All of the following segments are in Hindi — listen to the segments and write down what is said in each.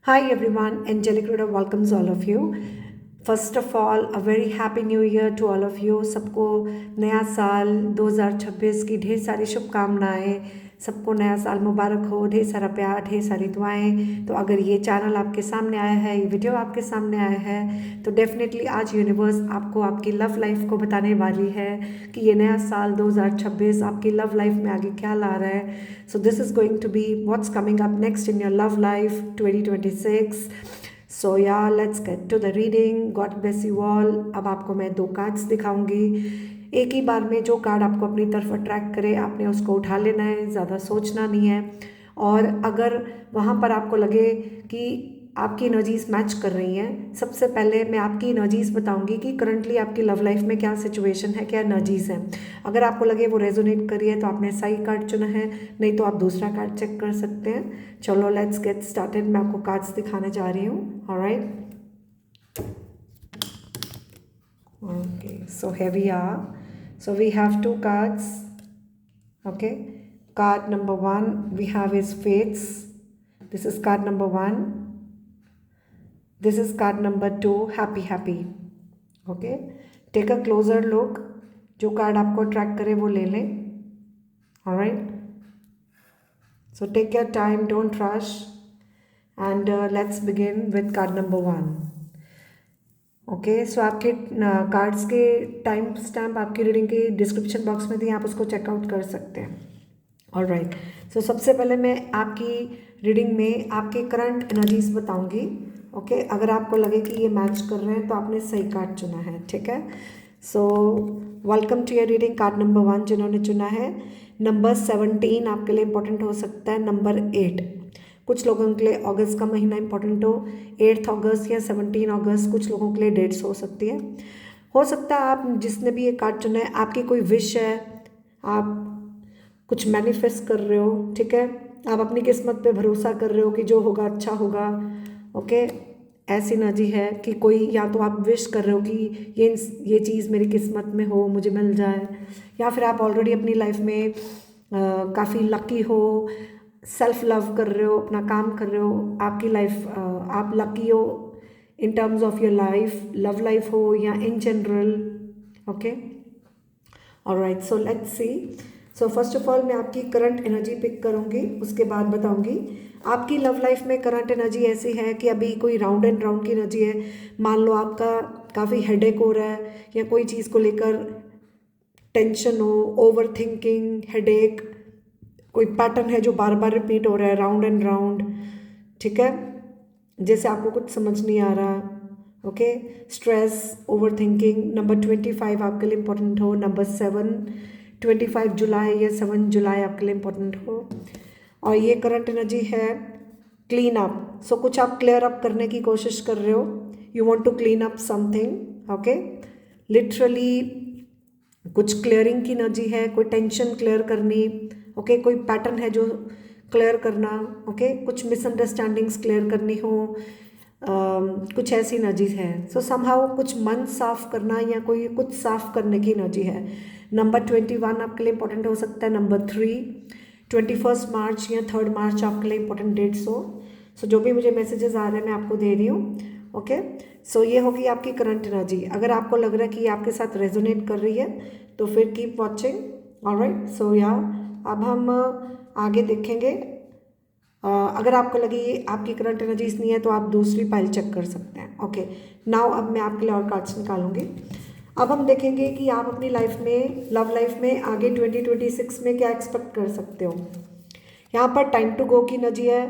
Hi everyone, Angelic Ruda welcomes all of you. First of all, a very happy new year to all of you. सबको नया साल 2026 की ढेर सारी शुभकामनाएं। सबको नया साल मुबारक हो, ढेर सारा प्यार, ढेर सारी दुआएं। तो अगर ये चैनल आपके सामने आया है, ये वीडियो आपके सामने आया है, तो डेफिनेटली आज यूनिवर्स आपको आपकी लव लाइफ को बताने वाली है कि ये नया साल 2026 आपकी लव लाइफ में आगे क्या ला रहा है। So this is going to be what's coming up next in your love life 2026। So yeah let's get to the reading. God bless you all. अब आपको मैं दो कार्ड्स दिखाऊंगी। एक ही बार में जो कार्ड आपको अपनी तरफ अट्रैक्ट करे आपने उसको उठा लेना है, ज़्यादा सोचना नहीं है। और अगर वहाँ पर आपको लगे कि आपकी एनर्जीज मैच कर रही हैं, सबसे पहले मैं आपकी एनर्जीज बताऊंगी कि करंटली आपकी लव लाइफ में क्या सिचुएशन है, क्या एनर्जीज हैं। अगर आपको लगे वो रेजोनेट करी है तो आपने सही कार्ड चुना है, नहीं तो आप दूसरा कार्ड चेक कर सकते हैं। चलो लेट्स गेट स्टार्टेड। मैं आपको कार्ड्स दिखाने जा रही हूँ। Alright, okay, so here we are. So we have two cards. Okay, card number one we have is fates. This is card number one. This is card number two, happy happy. Okay, take a closer look. जो कार्ड आपको अट्रैक्ट करे वो ले लें। Alright, so take your time, don't rush, and let's begin with card number one. Okay, so आपके कार्ड्स के टाइम स्टैम्प आपकी रीडिंग के डिस्क्रिप्शन बॉक्स में दिए, आप उसको चेकआउट कर सकते हैं। ऑलराइट, सो सबसे पहले मैं आपकी रीडिंग में आपके करंट एनर्जीज बताऊंगी। ओके, अगर आपको लगे कि ये मैच कर रहे हैं तो आपने सही कार्ड चुना है। ठीक है, so welcome to your reading. Card number one जिन्होंने चुना है, नंबर 17 आपके लिए इंपॉर्टेंट हो सकता है, नंबर 8 कुछ लोगों के लिए अगस्त का महीना इंपॉर्टेंट हो, 8 अगस्त या 17 अगस्त कुछ लोगों के लिए डेट्स हो सकती है। हो सकता है आप जिसने भी ये कार्ड चुना है आपकी कोई विश है, आप कुछ मैनिफेस्ट कर रहे हो। ठीक है, आप अपनी किस्मत पे भरोसा कर रहे हो कि जो होगा अच्छा होगा। ओके, ऐसी एनर्जी है कि कोई, या तो आप विश कर रहे हो कि ये चीज़ मेरी किस्मत में हो, मुझे मिल जाए, या फिर आप ऑलरेडी अपनी लाइफ में काफ़ी लकी हो, सेल्फ लव कर रहे हो, अपना काम कर रहे हो, आपकी लाइफ आप लकी हो in terms of your life, love life हो या in general. Okay, alright, so let's see. So first of all मैं आपकी करंट एनर्जी पिक करूंगी, उसके बाद बताऊंगी। आपकी लव लाइफ में करंट एनर्जी ऐसी है कि अभी कोई राउंड एंड राउंड की एनर्जी है। मान लो आपका काफ़ी हेडेक हो रहा है या कोई चीज़ को लेकर टेंशन हो, ओवर थिंकिंग, हेडेक, कोई पैटर्न है जो बार बार रिपीट हो रहा है, राउंड एंड राउंड। ठीक है, जैसे आपको कुछ समझ नहीं आ रहा। Okay, stress, over thinking. Number 25 आपके लिए इंपॉर्टेंट हो, नंबर 7 25 जुलाई या 7 जुलाई आपके लिए इंपॉर्टेंट हो। और ये करंट एनर्जी है क्लीन अप। सो कुछ आप क्लियर अप करने की कोशिश कर रहे हो, you want to clean up something. Okay, literally कुछ क्लियरिंग की एनर्जी है, कोई टेंशन क्लियर करनी। ओके, कोई पैटर्न है जो क्लियर करना। ओके, कुछ मिसअंडरस्टैंडिंग्स क्लियर करनी हो, कुछ ऐसी एनर्जीज है। सो समहाउ कुछ मन साफ करना या कोई कुछ साफ करने की एनर्जी है। नंबर 21 आपके लिए इंपॉर्टेंट हो सकता है, नंबर 3 21 मार्च या 3 मार्च आपके लिए इंपॉर्टेंट डेट्स हो। सो जो भी मुझे मैसेजेस आ रहे हैं मैं आपको दे रही हूँ। ओके, सो ये होगी आपकी करंट एनर्जी। अगर आपको लग रहा है कि ये आपके साथ रेजोनेट कर रही है तो फिर कीप वॉचिंग। ऑलराइट, सो या अब हम आगे देखेंगे। अगर आपको लगे ये आपकी करंट एनर्जीज नहीं है तो आप दूसरी पाइल चेक कर सकते हैं। ओके, नाउ अब मैं आपके लिए और कार्ड्स निकालूंगी। अब हम देखेंगे कि आप अपनी लाइफ में, लव लाइफ में आगे 2026 में क्या एक्सपेक्ट कर सकते हो। यहाँ पर टाइम टू गो की एनर्जी है,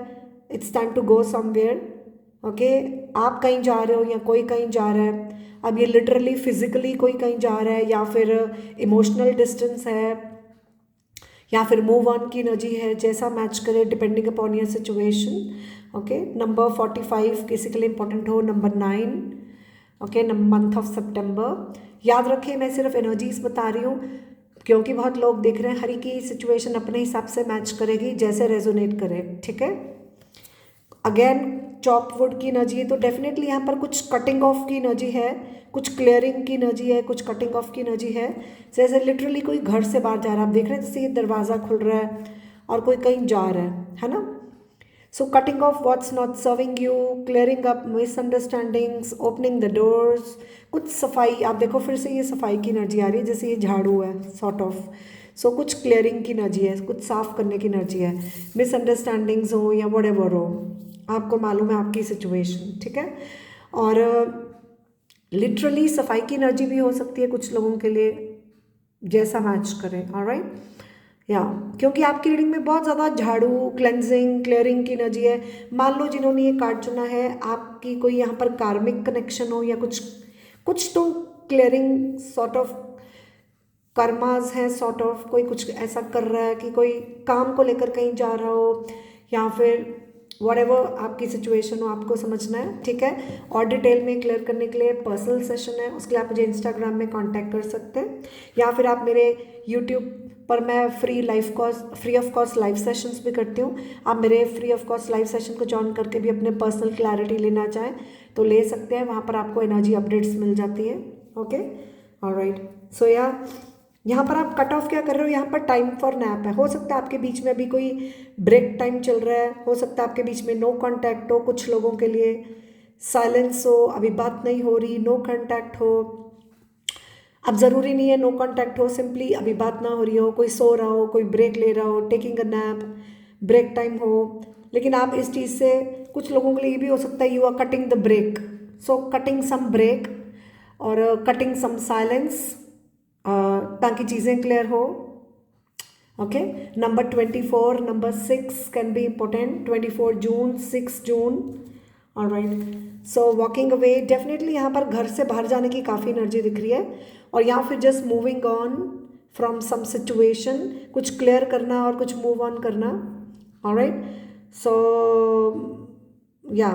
it's time to go somewhere. Okay, आप कहीं जा रहे हो या कोई कहीं जा रहा है। अब ये लिटरली फिजिकली कोई कहीं जा रहा है या फिर इमोशनल डिस्टेंस है या फिर मूव ऑन की एनर्जी है, जैसा मैच करे depending upon your situation. Okay, number 45 किसी के लिए इंपॉर्टेंट हो, नंबर 9। ओके, मंथ ऑफ सितंबर। याद रखिए मैं सिर्फ एनर्जीज बता रही हूँ क्योंकि बहुत लोग देख रहे हैं, हर की सिचुएशन अपने हिसाब से मैच करेगी, जैसे रेजोनेट करे। ठीक है, अगेन चॉप वुड की एनर्जी है तो डेफिनेटली यहाँ पर कुछ कटिंग ऑफ की एनर्जी है, कुछ क्लियरिंग की एनर्जी है, कुछ कटिंग ऑफ की एनर्जी है। जैसे लिटरली कोई घर से बाहर जा रहा है, आप देख रहे हैं जैसे ये दरवाज़ा खुल रहा है और कोई कहीं जा रहा है ना। सो cutting off what's not serving you, clearing up misunderstandings, opening the doors, कुछ सफाई। आप देखो फिर से ये सफाई की एनर्जी आ रही है, जैसे ये झाड़ू है सॉर्ट ऑफ। सो कुछ क्लियरिंग की एनर्जी है, कुछ साफ करने की एनर्जी है। मिसअंडरस्टैंडिंग्स हो या व्हाटएवर हो, आपको मालूम है आपकी सिचुएशन, ठीक है। और लिटरली सफाई की एनर्जी भी हो सकती है कुछ लोगों के लिए, जैसा मैच करें, ऑलराइट। या क्योंकि आपकी रीडिंग में बहुत ज़्यादा झाड़ू, क्लेंजिंग, क्लियरिंग की एनर्जी है। मान लो जिन्होंने ये कार्ड चुना है, आपकी कोई यहाँ पर कार्मिक कनेक्शन हो या कुछ कुछ तो क्लियरिंग सॉर्ट ऑफ कर्मास है, सॉर्ट ऑफ कोई कुछ ऐसा कर रहा है कि कोई काम को लेकर कहीं जा रहा हो, या फिर व्हाटएवर आपकी सिचुएशन हो, आपको समझना है, ठीक है। और डिटेल में क्लियर करने के लिए पर्सनल सेशन है, उसके लिए आप मुझे इंस्टाग्राम में कांटेक्ट कर सकते हैं, या फिर आप मेरे यूट्यूब पर मैं free of cost live sessions भी करती हूँ। आप मेरे free of cost live session को ज्वाइन करके भी अपने पर्सनल क्लैरिटी लेना चाहें तो ले सकते हैं, वहाँ पर आपको एनर्जी अपडेट्स मिल जाती है। Okay, alright. सो यहाँ पर आप कट ऑफ क्या कर रहे हो, यहाँ पर टाइम फॉर नैप है। हो सकता है आपके बीच में अभी कोई ब्रेक टाइम चल रहा है, हो सकता है आपके बीच में नो कांटेक्ट हो, कुछ लोगों के लिए साइलेंस हो, अभी बात नहीं हो रही, नो कांटेक्ट हो। अब ज़रूरी नहीं है नो कांटेक्ट हो, सिंपली अभी बात ना हो रही हो, कोई सो रहा हो, कोई ब्रेक ले रहा हो, taking a nap, break time हो। लेकिन आप इस चीज़ से, कुछ लोगों के लिए ये भी हो सकता है you are cutting the break, so cutting some break और कटिंग सम साइलेंस, ताकि चीज़ें क्लियर हो। Okay, number 24, number 6 can be important, 24 June, 6 June, alright. So walking away, definitely यहाँ पर घर से बाहर जाने की काफ़ी एनर्जी दिख रही है, और या फिर just moving on from some situation, कुछ क्लियर करना और कुछ मूव ऑन करना, alright. So yeah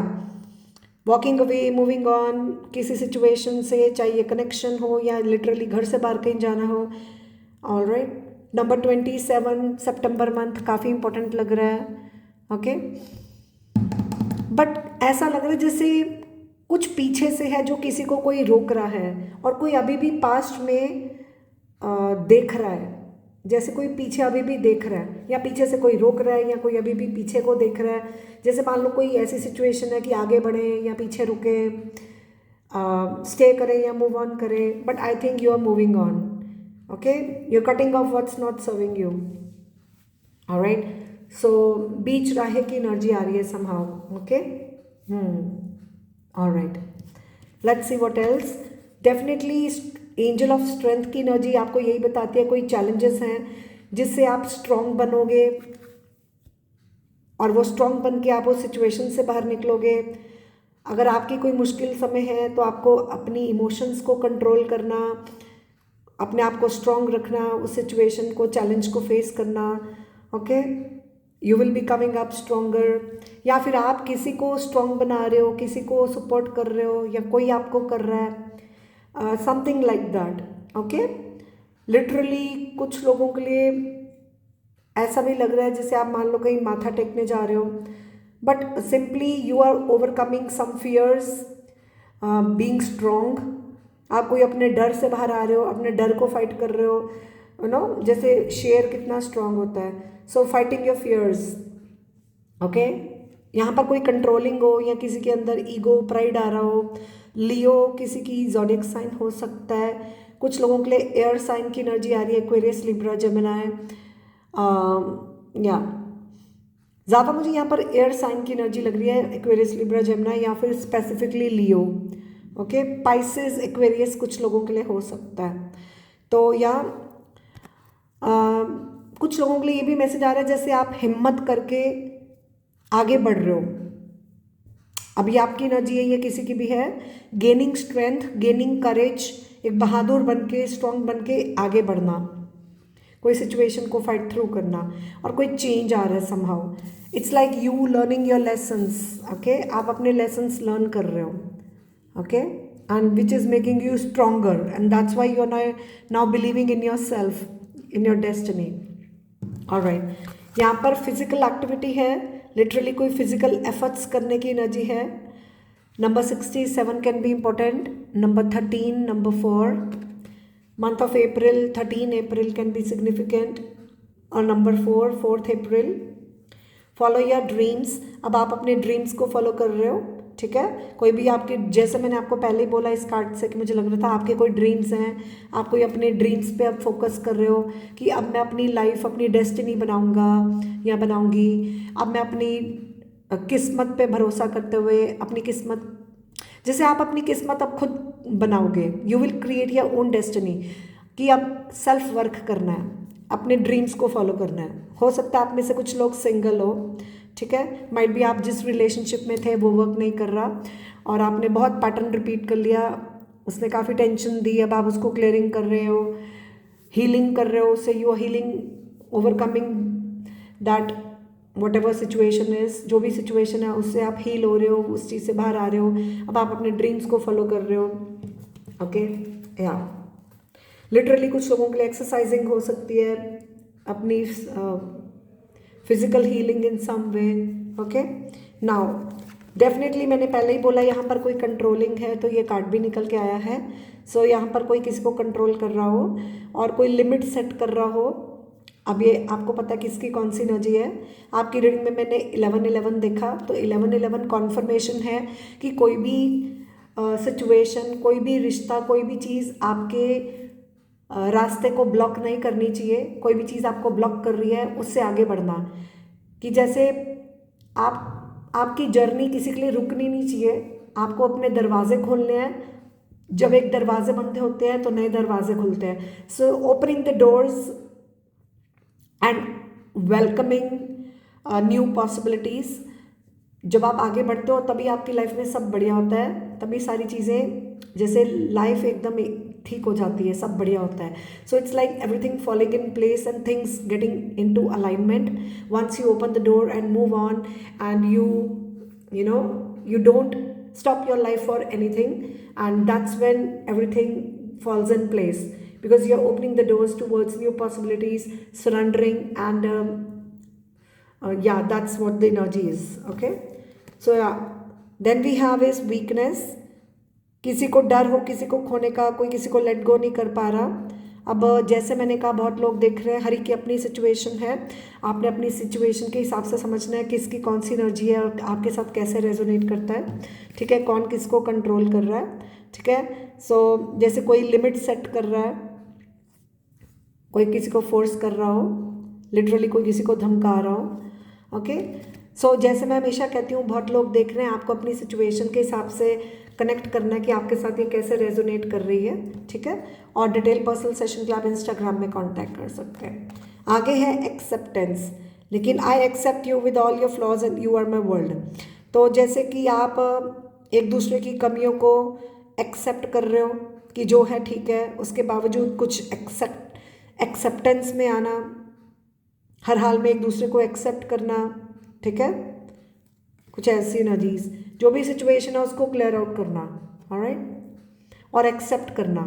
walking away, moving on किसी सिचुएशन से, चाहे ये कनेक्शन हो या लिटरली घर से बाहर कहीं जाना हो, ऑलराइट। नंबर 27 सितंबर मंथ काफ़ी इंपॉर्टेंट लग रहा है, ओके। बट ऐसा लग रहा है जैसे कुछ पीछे से है जो किसी को कोई रोक रहा है, और कोई अभी भी पास्ट में देख रहा है, जैसे कोई पीछे अभी भी देख रहा है, या पीछे से कोई रोक रहा है, या कोई अभी भी पीछे को देख रहा है। जैसे मान लो कोई ऐसी सिचुएशन है कि आगे बढ़ें या पीछे रुकें, स्टे करें या मूव ऑन करें, but I think you are moving on, okay. You are cutting off what's not serving you, alright. So बीच राहे की एनर्जी आ रही है somehow, okay. Alright, let's see what else. Definitely angel of strength की एनर्जी आपको यही बताती है कोई चैलेंजेस हैं जिससे आप स्ट्रांग बनोगे, और वो स्ट्रांग बन के आप उस सिचुएशन से बाहर निकलोगे। अगर आपकी कोई मुश्किल समय है तो आपको अपनी इमोशंस को कंट्रोल करना, अपने आप को स्ट्रांग रखना, उस सिचुएशन को, चैलेंज को फेस करना, okay. You will be coming up stronger, या फिर आप किसी को स्ट्रांग बना रहे हो, किसी को सपोर्ट कर रहे हो, या कोई आपको कर रहा है, something like that, okay. Literally कुछ लोगों के लिए ऐसा भी लग रहा है जैसे आप मान लो कहीं माथा टेकने जा रहे हो, but simply you are overcoming some fears, being strong. आप कोई अपने डर से बाहर आ रहे हो, अपने डर को फाइट कर रहे हो, यू नो, जैसे शेर कितना स्ट्रांग होता है। सो फाइटिंग योर फियर्स, ओके। यहाँ पर कोई कंट्रोलिंग हो, या किसी के अंदर ईगो, प्राइड आ रहा हो। लियो किसी की ज़ोडिएक साइन हो सकता है, कुछ लोगों के लिए एयर साइन की एनर्जी आ रही है, एक्वेरियस, लिब्रा, जेमिनी, या ज़्यादा मुझे यहाँ पर एयर साइन की एनर्जी लग रही है, एक्वेरियस, लिब्रा, जेमिनी, या फिर स्पेसिफिकली लियो, ओके। पाइसेस, एक्वेरियस कुछ लोगों के लिए हो सकता है। तो या कुछ लोगों के लिए ये भी मैसेज आ रहा है जैसे आप हिम्मत करके आगे बढ़ रहे हो। अभी आपकी एनर्जी है, ये किसी की भी है, गेनिंग स्ट्रेंथ, गेनिंग करेज, एक बहादुर बन के, स्ट्रांग बन के आगे बढ़ना, कोई सिचुएशन को फाइट थ्रू करना, और कोई चेंज आ रहा है somehow. It's like you learning your lessons, okay. आप अपने लेसन्स लर्न कर रहे हो, okay, and which is making you stronger, and that's why you are now believing in your self, in your destiny, alright. यहाँ पर फिजिकल एक्टिविटी है, लिटरली कोई फिजिकल एफर्ट्स करने की एनर्जी है। Number 67 can be important, number 13, number 4, month of April, 13 April can be significant, or number 4, 4th April, follow your dreams. अब आप अपने ड्रीम्स को फॉलो कर रहे हो, ठीक है। कोई भी आपके, जैसे मैंने आपको पहले ही बोला इस कार्ड से कि मुझे लग रहा था आपके कोई ड्रीम्स हैं, आप कोई अपने ड्रीम्स पे अब फोकस कर रहे हो कि अब मैं अपनी लाइफ, अपनी डेस्टिनी बनाऊंगा या बनाऊंगी। अब मैं अपनी किस्मत पे भरोसा करते हुए अपनी किस्मत, जैसे आप अपनी किस्मत अब खुद बनाओगे, you will create your own destiny, कि अब सेल्फ वर्क करना है, अपने ड्रीम्स को फॉलो करना है। हो सकता है आप में से कुछ लोग सिंगल हो, ठीक है, माइट भी आप जिस रिलेशनशिप में थे वो वर्क नहीं कर रहा और आपने बहुत पैटर्न रिपीट कर लिया, उसने काफ़ी टेंशन दी, अब आप उसको क्लियरिंग कर रहे हो, हीलिंग कर रहे हो उससे, you are healing, overcoming that whatever situation is, जो भी सिचुएशन है उससे आप हील हो रहे हो, उस चीज़ से बाहर आ रहे हो, अब आप अपने ड्रीम्स को फॉलो कर रहे हो। ओके, या लिटरली कुछ लोगों के लिए एक्सरसाइजिंग हो सकती है, अपनी physical healing in some way. Okay, now definitely मैंने पहले ही बोला यहाँ पर कोई कंट्रोलिंग है, तो ये कार्ड भी निकल के आया है। सो यहाँ पर कोई किसी को कंट्रोल कर रहा हो और कोई लिमिट सेट कर रहा हो। अब ये आपको पता है किसकी कौन सी एनर्जी है। आपकी रीडिंग में मैंने 11-11 देखा, तो 11-11 कॉन्फर्मेशन है कि कोई भी सिचुएशन, कोई भी रिश्ता, कोई भी चीज़ आपके रास्ते को ब्लॉक नहीं करनी चाहिए। कोई भी चीज़ आपको ब्लॉक कर रही है उससे आगे बढ़ना, कि जैसे आपकी जर्नी किसी के लिए रुकनी नहीं चाहिए, आपको अपने दरवाजे खोलने हैं। जब एक दरवाजे बंद होते हैं तो नए दरवाजे खुलते हैं। So opening the doors and welcoming new possibilities. जब आप आगे बढ़ते हो तभी आपकी लाइफ में सब बढ़िया होता है, तभी सारी चीज़ें, जैसे लाइफ एकदम ठीक हो जाती है, सब बढ़िया होता है। So it's like everything following in place and things getting into alignment once you open the door and move on and you know you don't stop your life for anything, and that's when everything falls in place because you're opening the doors towards new possibilities, surrendering, and yeah, that's what the energy is. Okay, so yeah, then we have is weakness। किसी को डर हो किसी को खोने का, कोई किसी को लेट गो नहीं कर पा रहा। अब जैसे मैंने कहा बहुत लोग देख रहे हैं, हर एक की अपनी सिचुएशन है, आपने अपनी सिचुएशन के हिसाब से समझना है किसकी कौन सी एनर्जी है और आपके साथ कैसे रेजोनेट करता है, ठीक है, कौन किसको कंट्रोल कर रहा है, ठीक है। सो जैसे कोई लिमिट सेट कर रहा है, कोई किसी को फोर्स कर रहा हो, लिटरली कोई किसी को धमका रहा हो। ओके, सो जैसे मैं हमेशा कहती हूँ, बहुत लोग देख रहे हैं, आपको अपनी सिचुएशन के हिसाब से कनेक्ट करना है कि आपके साथ ये कैसे रेजोनेट कर रही है, ठीक है। और डिटेल पर्सनल सेशन के आप इंस्टाग्राम में कांटेक्ट कर सकते हैं। आगे है एक्सेप्टेंस, लेकिन I accept you with all your flaws and you are my world. तो जैसे कि आप एक दूसरे की कमियों को एक्सेप्ट कर रहे हो कि जो है ठीक है, उसके बावजूद कुछ एक्सेप्टेंस में आना, हर हाल में एक दूसरे को एक्सेप्ट करना, ठीक है, कुछ ऐसी एनर्जीज, जो भी सिचुएशन है उसको क्लियर आउट करना, ऑलराइट, और एक्सेप्ट करना,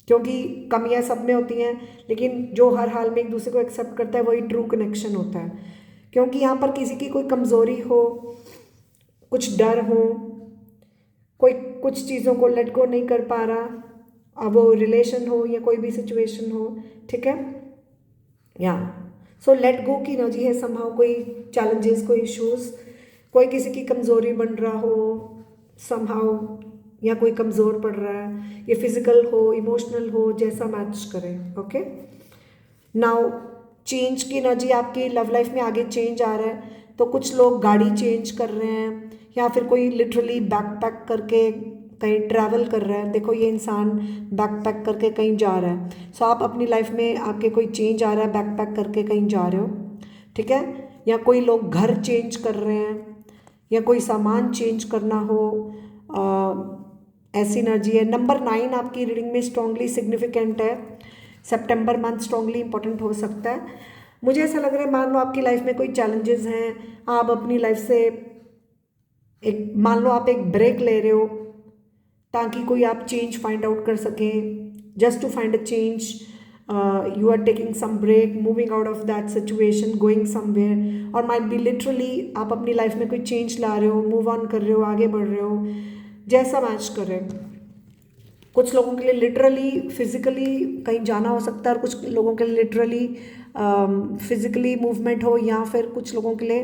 क्योंकि कमियां सब में होती हैं, लेकिन जो हर हाल में एक दूसरे को एक्सेप्ट करता है वही ट्रू कनेक्शन होता है। क्योंकि यहाँ पर किसी की कोई कमज़ोरी हो, कुछ डर हो, कोई कुछ चीज़ों को लेट गो नहीं कर पा रहा, अब वो रिलेशन हो या कोई भी सिचुएशन हो, ठीक है, या सो लेट गो की एनर्जी है। समहाउ कोई चैलेंजेस, कोई इश्यूज़, कोई किसी की कमज़ोरी बन रहा हो समहाउ, या कोई कमज़ोर पड़ रहा है, ये फिजिकल हो, इमोशनल हो, जैसा मैच करें। ओके, नाउ चेंज की एनर्जी, आपकी लव लाइफ में आगे चेंज आ रहा है, तो कुछ लोग गाड़ी चेंज कर रहे हैं, या फिर कोई लिटरली बैकपैक करके कहीं ट्रैवल कर रहा है। देखो ये इंसान बैकपैक करके कहीं जा रहा है, सो आप अपनी लाइफ में आपके कोई चेंज आ रहा है, बैकपैक करके कहीं जा रहे हो, ठीक है, या कोई लोग घर चेंज कर रहे हैं, या कोई सामान चेंज करना हो, ऐसी एनर्जी है। नंबर 9 आपकी रीडिंग में स्ट्रांगली सिग्निफिकेंट है, सितंबर मंथ स्ट्रांगली इंपॉर्टेंट हो सकता है। मुझे ऐसा लग रहा है, मान लो आपकी लाइफ में कोई चैलेंजेस हैं, आप अपनी लाइफ से एक, मान लो आप एक ब्रेक ले रहे हो ताकि कोई आप चेंज फाइंड आउट कर सकें, just to find a change, you are taking some break, moving out of that situation, going somewhere, और माइट बी लिटरली आप अपनी लाइफ में कोई चेंज ला रहे हो, मूव ऑन कर रहे हो, आगे बढ़ रहे हो, जैसा मैच कर रहे हो। कुछ लोगों के लिए लिटरली फिजिकली कहीं जाना हो सकता है, और कुछ लोगों के लिए लिटरली फिजिकली मूवमेंट हो, या फिर कुछ लोगों के लिए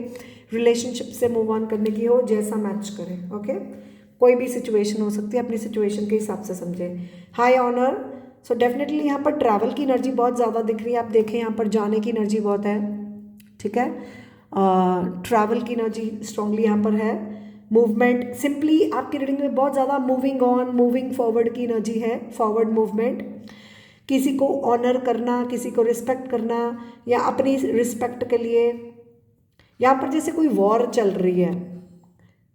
रिलेशनशिप से मूव ऑन करने की हो, जैसा मैच करें। ओके, कोई भी सिचुएशन हो सकती है, अपनी सिचुएशन के हिसाब से समझें। हाई ऑनर, सो डेफिनेटली यहाँ पर ट्रैवल की एनर्जी बहुत ज़्यादा दिख रही है। आप देखें यहाँ पर जाने की एनर्जी बहुत है, ठीक है, ट्रैवल की एनर्जी स्ट्रांगली यहाँ पर है। मूवमेंट, सिंपली आपकी रीडिंग में बहुत ज़्यादा मूविंग ऑन, मूविंग फॉरवर्ड की एनर्जी है, फॉरवर्ड मूवमेंट, किसी को ऑनर करना, किसी को रिस्पेक्ट करना, या अपनी रिस्पेक्ट के लिए यहाँ पर जैसे कोई वॉर चल रही है।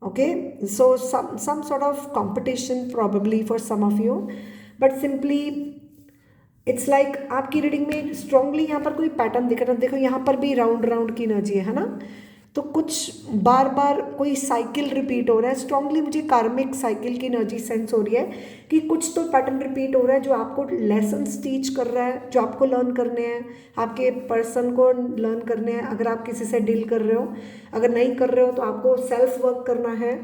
Okay, so some sort of competition probably for some of you, but simply it's like आपकी रीडिंग में स्ट्रांगली यहाँ पर कोई पैटर्न दिख रहा है। देखो यहाँ पर भी राउंड राउंड की एनर्जी है ना, तो कुछ बार बार कोई साइकिल रिपीट हो रहा है। स्ट्रांगली मुझे कार्मिक साइकिल की एनर्जी सेंस हो रही है कि कुछ तो पैटर्न रिपीट हो रहा है जो आपको लेसन्स टीच कर रहा है, जो आपको लर्न करने हैं, आपके पर्सन को लर्न करने हैं। अगर आप किसी से डील कर रहे हो, अगर नहीं कर रहे हो तो आपको सेल्फ वर्क करना है,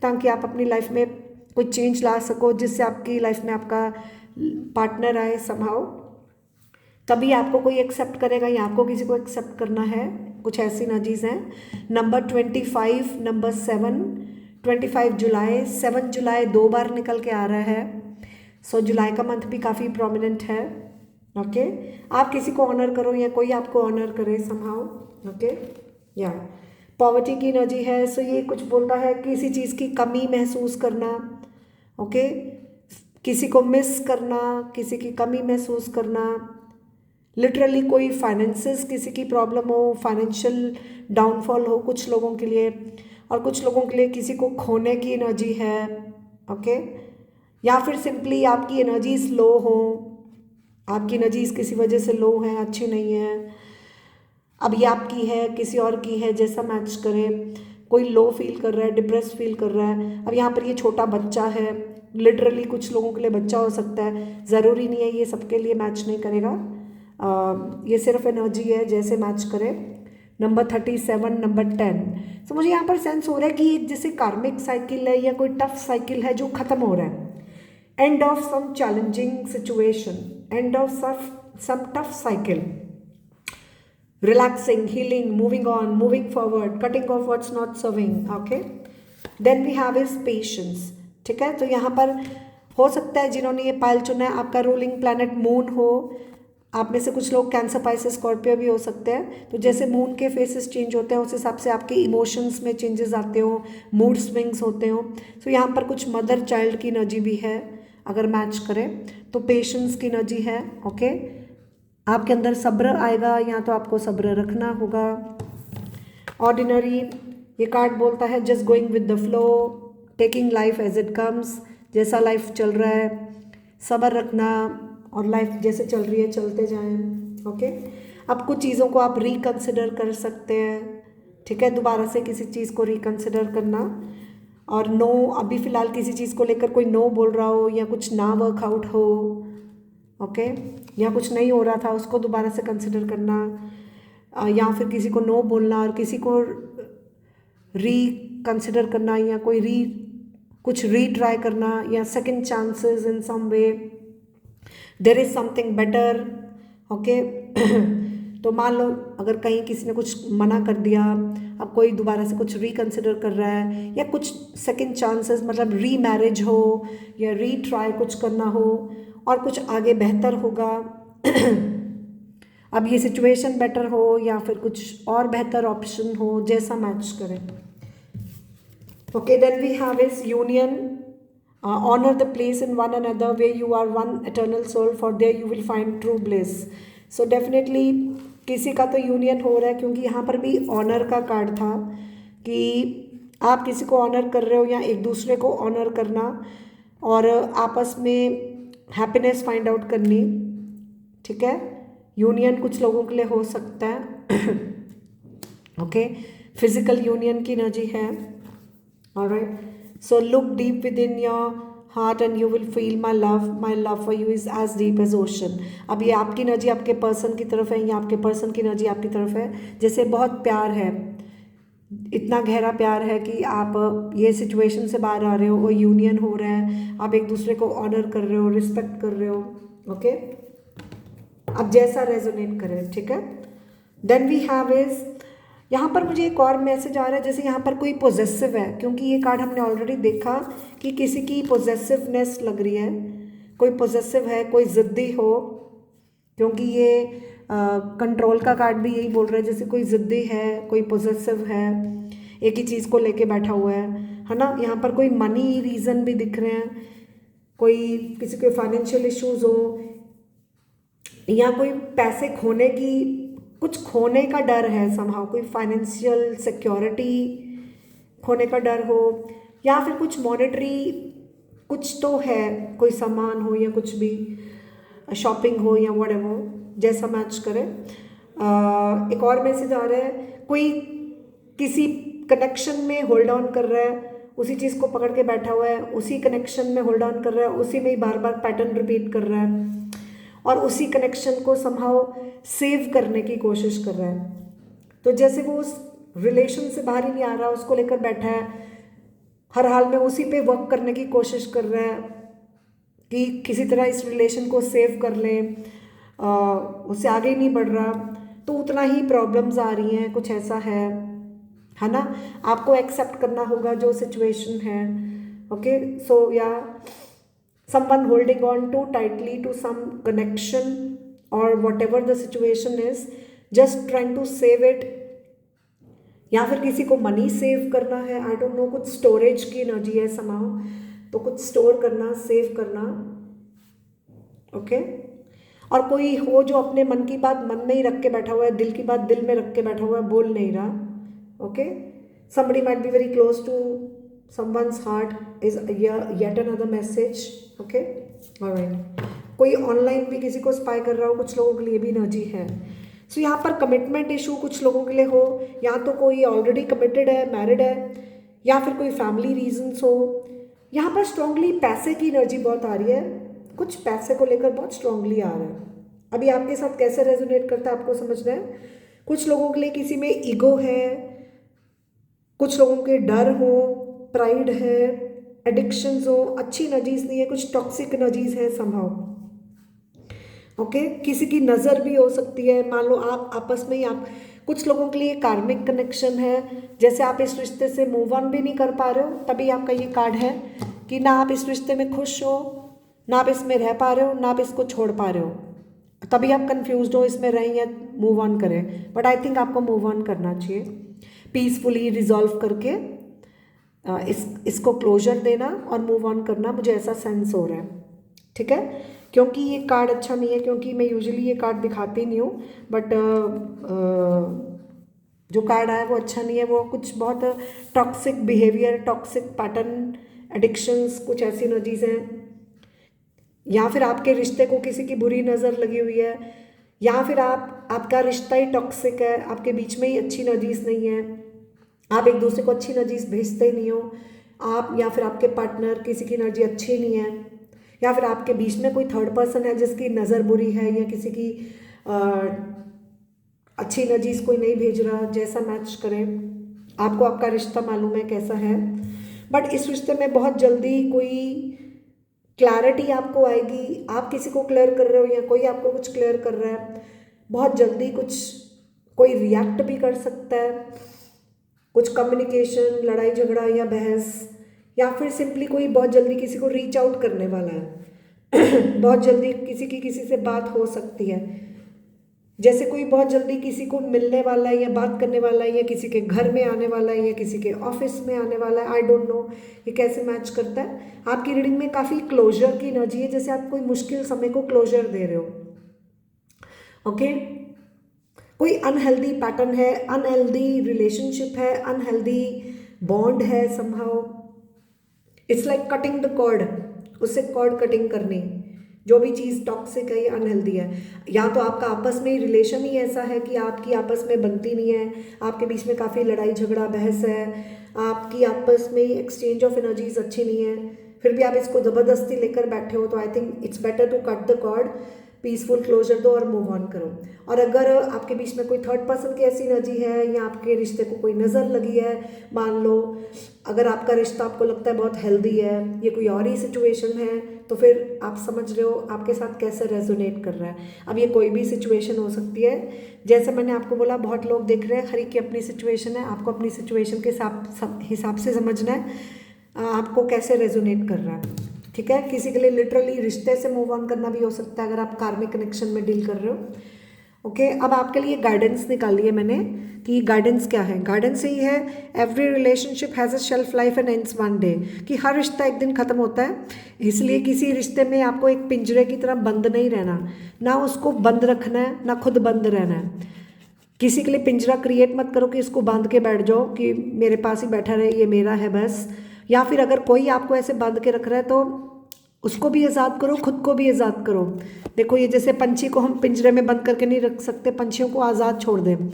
ताकि आप अपनी लाइफ में कोई चेंज ला सको, जिससे आपकी लाइफ में आपका पार्टनर आए समहाउ, तभी आपको कोई एक्सेप्ट करेगा या आपको किसी को एक्सेप्ट करना है। कुछ ऐसी एनर्जीज हैं। नंबर 25, नंबर 7, 25 जुलाई, 7 जुलाई 2 बार निकल के आ रहा है। सो जुलाई का मंथ भी काफ़ी प्रोमिनेंट है। ओके, आप किसी को ऑनर करो या कोई आपको ऑनर करे समहाउ। ओके, या पॉवर्टी की एनर्जी है। सो ये कुछ बोलता है किसी चीज़ की कमी महसूस करना। ओके, किसी को मिस करना, किसी की कमी महसूस करना, लिटरली कोई फाइनेंसेस किसी की प्रॉब्लम हो, फाइनेंशियल डाउनफॉल हो कुछ लोगों के लिए, और कुछ लोगों के लिए किसी को खोने की एनर्जी है। ओके, या फिर सिंपली आपकी एनर्जीज लो हो, आपकी एनर्जीज किसी वजह से लो है, अच्छी नहीं है। अब ये आपकी है, किसी और की है, जैसा मैच करे। कोई लो फील कर रहा है, डिप्रेस फील कर रहा है। अब यहाँ पर ये छोटा बच्चा है, लिटरली कुछ लोगों के लिए बच्चा हो सकता है, ज़रूरी नहीं है, ये सबके लिए मैच नहीं करेगा। ये सिर्फ एनर्जी है, जैसे मैच करे। नंबर 37, नंबर 10, तो मुझे यहाँ पर सेंस हो रहा है कि ये जैसे कार्मिक साइकिल है या कोई टफ साइकिल है जो ख़त्म हो रहा है। End of some challenging situation, end of some tough cycle, relaxing, healing, moving on, moving forward, cutting off what's not serving. Okay, then we have is patience. ठीक है, तो यहाँ पर हो सकता है जिन्होंने ये पाइल चुना है, आपका रूलिंग प्लैनेट मून हो। आप में से कुछ लोग कैंसर, पाइसेस, स्कॉर्पियो भी हो सकते हैं। तो जैसे मून के फेसेस चेंज होते हैं, उस हिसाब से आपके इमोशंस में चेंजेस आते हो, मूड स्विंग्स होते हो। तो यहाँ पर कुछ मदर चाइल्ड की एनर्जी भी है, अगर मैच करे तो पेशेंस की एनर्जी है। ओके, आपके अंदर सब्र आएगा, या तो आपको सब्र रखना होगा। ऑर्डिनरी, ये कार्ड बोलता है just going with the flow, taking life as it comes, जैसा लाइफ चल रहा है सब्र रखना, और लाइफ जैसे चल रही है चलते जाएं। ओके, अब कुछ चीज़ों को आप रिकंसिडर कर सकते हैं। ठीक है, दोबारा से किसी चीज़ को रिकंसिडर करना, और नो, अभी फ़िलहाल किसी चीज़ को लेकर कोई नो बोल रहा हो, या कुछ ना वर्कआउट हो, ओके, या कुछ नहीं हो रहा था उसको दोबारा से कंसिडर करना, या फिर किसी को नो बोलना और किसी को रिकंसिडर करना, या कोई कुछ रीट्राई करना, या second chances in some way, there is something better. Okay, तो मान लो अगर कहीं किसी ने कुछ मना कर दिया, अब कोई दोबारा से कुछ रिकंसिडर कर रहा है, या कुछ सेकंड चांसेस मतलब री मैरिज हो, या रीट्राई कुछ करना हो, और कुछ आगे बेहतर होगा। अब ये सिचुएशन बेटर हो, या फिर कुछ और बेहतर ऑप्शन हो, जैसा मैच करें। Okay, then we have is union, honor the place in one another where you are one eternal soul, for there you will find true bliss. So definitely किसी का तो यूनियन हो रहा है, क्योंकि यहाँ पर भी ऑनर का कार्ड था कि आप किसी को ऑनर कर रहे हो, या एक दूसरे को ऑनर करना, और आपस में हैप्पीनेस फाइंड आउट करनी। ठीक है, यूनियन कुछ लोगों के लिए हो सकता है। ओके, फिजिकल यूनियन की एनर्जी है। Alright, so look deep within your heart and you will feel my love for you is as deep as ocean. अब ये आपकी एनर्जी आपके पर्सन की तरफ है, या आपके पर्सन की एनर्जी आपकी तरफ है, जैसे बहुत प्यार है, इतना गहरा प्यार है कि आप ये सिचुएशन से बाहर आ रहे हो और यूनियन हो रहा है, आप एक दूसरे को ऑनर कर रहे हो, रिस्पेक्ट कर रहे हो। ओके, अब जैसा रेजोनेट करें, ठीक है। देन वी हैव इज, यहाँ पर मुझे एक और मैसेज आ रहा है, जैसे यहाँ पर कोई पोजेसिव है, क्योंकि ये कार्ड हमने ऑलरेडी देखा कि किसी की पोजेसिवनेस लग रही है, कोई पोजेसिव है, कोई ज़िद्दी हो, क्योंकि ये कंट्रोल का कार्ड भी यही बोल रहा है, जैसे कोई ज़िद्दी है, कोई पोजेसिव है, एक ही चीज़ को लेके बैठा हुआ है ना। यहाँ पर कोई मनी रीज़न भी दिख रहे हैं, कोई किसी के फाइनेंशियल इश्यूज हो, या कोई पैसे खोने की, कुछ खोने का डर है समहाउ, कोई फाइनेंशियल सिक्योरिटी खोने का डर हो, या फिर कुछ मॉनेटरी कुछ तो है, कोई सामान हो या कुछ भी, शॉपिंग हो या व्हाटएवर, जैसा मैच करे। एक और मैसेज आ रहा है, कोई किसी कनेक्शन में होल्ड ऑन कर रहा है, उसी चीज़ को पकड़ के बैठा हुआ है, उसी कनेक्शन में होल्ड ऑन कर रहा है, उसी में ही बार बार पैटर्न रिपीट कर रहा है, और उसी कनेक्शन को समहाउ सेव करने की कोशिश कर रहा है। तो जैसे वो उस रिलेशन से बाहर ही नहीं आ रहा, उसको लेकर बैठा है, हर हाल में उसी पे वर्क करने की कोशिश कर रहा है कि किसी तरह इस रिलेशन को सेव कर लें, उससे आगे ही नहीं बढ़ रहा, तो उतना ही प्रॉब्लम्स आ रही हैं, कुछ ऐसा है ना। आपको एक्सेप्ट करना होगा जो सिचुएशन है। ओके, सो या someone holding on too tightly to some connection or whatever the situation is, just trying to save it, या फिर किसी को मनी सेव करना है, आई डोंट नो, कुछ स्टोरेज की एनर्जी है समाओ, तो कुछ स्टोर करना, सेव करना। ओके, और कोई हो जो अपने मन की बात मन में ही रख के बैठा हुआ है, दिल की बात दिल में रख के बैठा हुआ है, बोल नहीं रहा। Okay, somebody might be very close to someone's heart is yet another message. Okay, alright, कोई ऑनलाइन भी किसी को स्पाई कर रहा हो, कुछ लोगों के लिए भी एनर्जी है। सो यहाँ पर कमिटमेंट इशू कुछ लोगों के लिए हो, या तो कोई ऑलरेडी कमिटेड है, मैरिड है, या फिर कोई फैमिली रीजंस हो। यहाँ पर स्ट्रांगली पैसे की एनर्जी बहुत आ रही है, कुछ पैसे को लेकर बहुत स्ट्रांगली आ रहा है। अभी आपके साथ कैसे रेजोनेट करता है आपको समझना है। कुछ लोगों के लिए किसी में ईगो है, कुछ लोगों के डर हो, प्राइड है, एडिक्शंस हो, अच्छी एनर्जीज नहीं है, कुछ टॉक्सिक एनर्जीज है समहाउ। ओके, किसी की नज़र भी हो सकती है, मान लो आप आपस में ही, आप कुछ लोगों के लिए कार्मिक कनेक्शन है, जैसे आप इस रिश्ते से मूव ऑन भी नहीं कर पा रहे हो, तभी आपका ये कार्ड है कि ना आप इस रिश्ते में खुश हो, ना आप इसमें रह पा रहे हो, ना आप इसको छोड़ पा रहे हो, तभी आप कंफ्यूज हो इसमें रहें या मूव ऑन करें। बट आई थिंक आपको मूव ऑन करना चाहिए, पीसफुली रिजॉल्व करके इसको क्लोजर देना और मूव ऑन करना, मुझे ऐसा सेंस हो रहा है। ठीक है, क्योंकि ये कार्ड अच्छा नहीं है, क्योंकि मैं यूजुअली ये कार्ड दिखाती नहीं हूँ, बट जो कार्ड आया वो अच्छा नहीं है, वो कुछ बहुत toxic behaviour, toxic pattern, addictions, कुछ ऐसी एनर्जीज हैं, या फिर आपके रिश्ते को किसी की बुरी नज़र लगी हुई है, या फिर आपका रिश्ता ही टॉक्सिक है, आपके बीच में ही अच्छी एनर्जीज नहीं है, आप एक दूसरे को अच्छी एनर्जीज भेजते ही नहीं हो, आप या फिर आपके पार्टनर किसी की एनर्जी अच्छी नहीं है, या फिर आपके बीच में कोई थर्ड पर्सन है जिसकी नज़र बुरी है, या किसी की अच्छी एनर्जीज कोई नहीं भेज रहा, जैसा मैच करे। आपको आपका रिश्ता मालूम है कैसा है, बट इस रिश्ते में बहुत जल्दी कोई क्लैरिटी आपको आएगी, आप किसी को क्लियर कर रहे हो या कोई आपको कुछ क्लियर कर रहा है, बहुत जल्दी कुछ कोई रिएक्ट भी कर सकता है, कुछ कम्युनिकेशन, लड़ाई झगड़ा या बहस, या फिर सिंपली कोई बहुत जल्दी किसी को रीच आउट करने वाला है बहुत जल्दी किसी से बात हो सकती है, जैसे कोई बहुत जल्दी किसी को मिलने वाला है या बात करने वाला है, या किसी के घर में आने वाला है, या किसी के ऑफिस में आने वाला है। आई डोंट नो ये कैसे मैच करता है। आपकी रीडिंग में काफ़ी क्लोजर की एनर्जी है, जैसे आप कोई मुश्किल समय को क्लोजर दे रहे हो। ओके, कोई अनहेल्दी पैटर्न है, अनहेल्दी रिलेशनशिप है, अनहेल्दी बॉन्ड है somehow. It's like cutting the cord, उससे कॉर्ड कटिंग करनी, जो भी चीज़ टॉक्सिक है या अनहेल्दी है, या तो आपका आपस में ही रिलेशन ही ऐसा है कि आपकी आपस में बनती नहीं है, आपके बीच में काफ़ी लड़ाई झगड़ा बहस है, आपकी आपस में ही एक्सचेंज ऑफ एनर्जीज अच्छी नहीं है, फिर भी आप इसको ज़बरदस्ती लेकर बैठे हो, तो I think it's better to cut the cord. Peaceful closure दो और मूव ऑन करो। और अगर आपके बीच में कोई थर्ड पर्सन की ऐसी एनर्जी है या आपके रिश्ते को कोई नज़र लगी है, मान लो अगर आपका रिश्ता आपको लगता है बहुत हेल्दी है, ये कोई और ही सिचुएशन है, तो फिर आप समझ रहे हो आपके साथ कैसे रेजोनेट कर रहा है। अब ये कोई भी सिचुएशन हो सकती है, जैसे मैंने आपको बोला बहुत लोग देख रहे हैं, हर एक की अपनी सिचुएशन है, आपको अपनी सिचुएशन के हिसाब से समझना है आपको कैसे रेजोनेट कर रहा है। ठीक है, किसी के लिए लिटरली रिश्ते से मूव ऑन करना भी हो सकता है अगर आप कार्मिक कनेक्शन में डील कर रहे हो। ओके, अब आपके लिए गाइडेंस निकाली है मैंने कि गाइडेंस क्या है। गाइडेंस यही है, every relationship has a shelf life and ends one day, कि हर रिश्ता एक दिन खत्म होता है। इसलिए किसी रिश्ते में आपको एक पिंजरे की तरह बंद नहीं रहना, ना उसको बंद रखना है ना खुद बंद रहना है। किसी के लिए पिंजरा क्रिएट मत करो कि इसको बांध के बैठ जाओ कि मेरे पास ही बैठा रहे, ये मेरा है बस। या फिर अगर कोई आपको ऐसे बांध के रख रहा है तो उसको भी आज़ाद करो, खुद को भी आज़ाद करो। देखो ये जैसे पंछी को हम पिंजरे में बंद करके नहीं रख सकते, पंछियों को आज़ाद छोड़ दें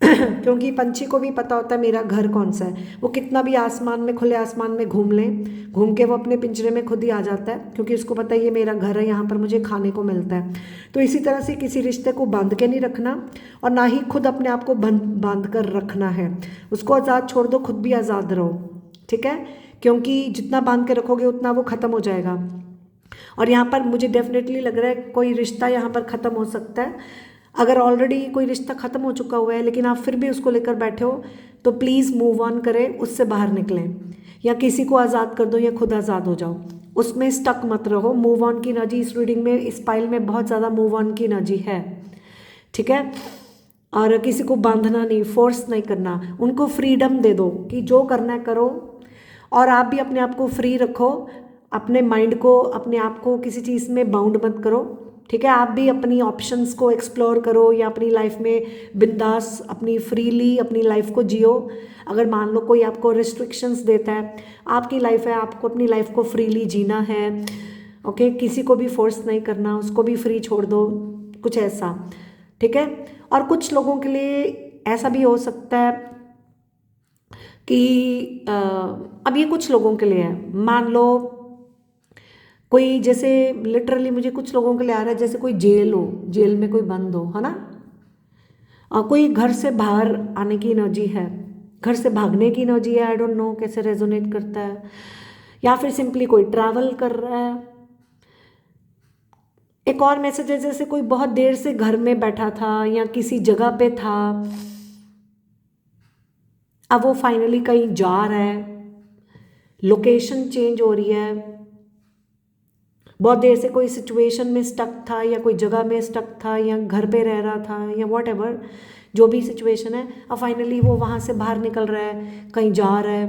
क्योंकि पंछी को भी पता होता है मेरा घर कौन सा है। वो कितना भी आसमान में, खुले आसमान में घूम लें, घूम के वो अपने पिंजरे में खुद ही आ जाता है, क्योंकि उसको पता है ये मेरा घर है, यहाँ पर मुझे खाने को मिलता है। तो इसी तरह से किसी रिश्ते को बांध के नहीं रखना और ना ही खुद अपने आप को बांध कर रखना है। उसको आज़ाद छोड़ दो, खुद भी आज़ाद रहो। ठीक है, क्योंकि जितना बांध के रखोगे उतना वो ख़त्म हो जाएगा। और यहाँ पर मुझे डेफिनेटली लग रहा है कोई रिश्ता यहाँ पर ख़त्म हो सकता है। अगर ऑलरेडी कोई रिश्ता ख़त्म हो चुका हुआ है लेकिन आप फिर भी उसको लेकर बैठे हो, तो प्लीज़ मूव ऑन करें, उससे बाहर निकलें, या किसी को आज़ाद कर दो या खुद आज़ाद हो जाओ। उसमें स्टक मत रहो। मूव ऑन की एनर्जी इस रीडिंग में, इस पाइल में बहुत ज़्यादा मूव ऑन की एनर्जी है। ठीक है, और किसी को बांधना नहीं, फोर्स नहीं करना, उनको फ्रीडम दे दो कि जो करना है करो। और आप भी अपने आप को फ्री रखो, अपने माइंड को, अपने आप को किसी चीज़ में बाउंड मत करो। ठीक है, आप भी अपनी ऑप्शंस को एक्सप्लोर करो या अपनी लाइफ में बिंदास अपनी फ्रीली अपनी लाइफ को जियो। अगर मान लो कोई आपको रिस्ट्रिक्शंस देता है, आपकी लाइफ है, आपको अपनी लाइफ को फ्रीली जीना है। ओके, किसी को भी फोर्स नहीं करना, उसको भी फ्री छोड़ दो, कुछ ऐसा। ठीक है, और कुछ लोगों के लिए ऐसा भी हो सकता है कि अब ये कुछ लोगों के लिए है, मान लो कोई, जैसे लिटरली मुझे कुछ लोगों के लिए आ रहा है जैसे कोई जेल हो, जेल में कोई बंद हो, है ना। कोई घर से बाहर आने की एनर्जी है, घर से भागने की एनर्जी है। आई डोंट नो कैसे रेजोनेट करता है। या फिर सिंपली कोई ट्रैवल कर रहा है। एक और मैसेज है जैसे कोई बहुत देर से घर में बैठा था या किसी जगह पे था, अब वो फाइनली कहीं जा रहा है, लोकेशन चेंज हो रही है। बहुत देर से कोई सिचुएशन में स्टक था या कोई जगह में स्टक था या घर पे रह रहा था या वॉट एवर, जो भी सिचुएशन है, अब फाइनली वो वहाँ से बाहर निकल रहा है, कहीं जा रहा है,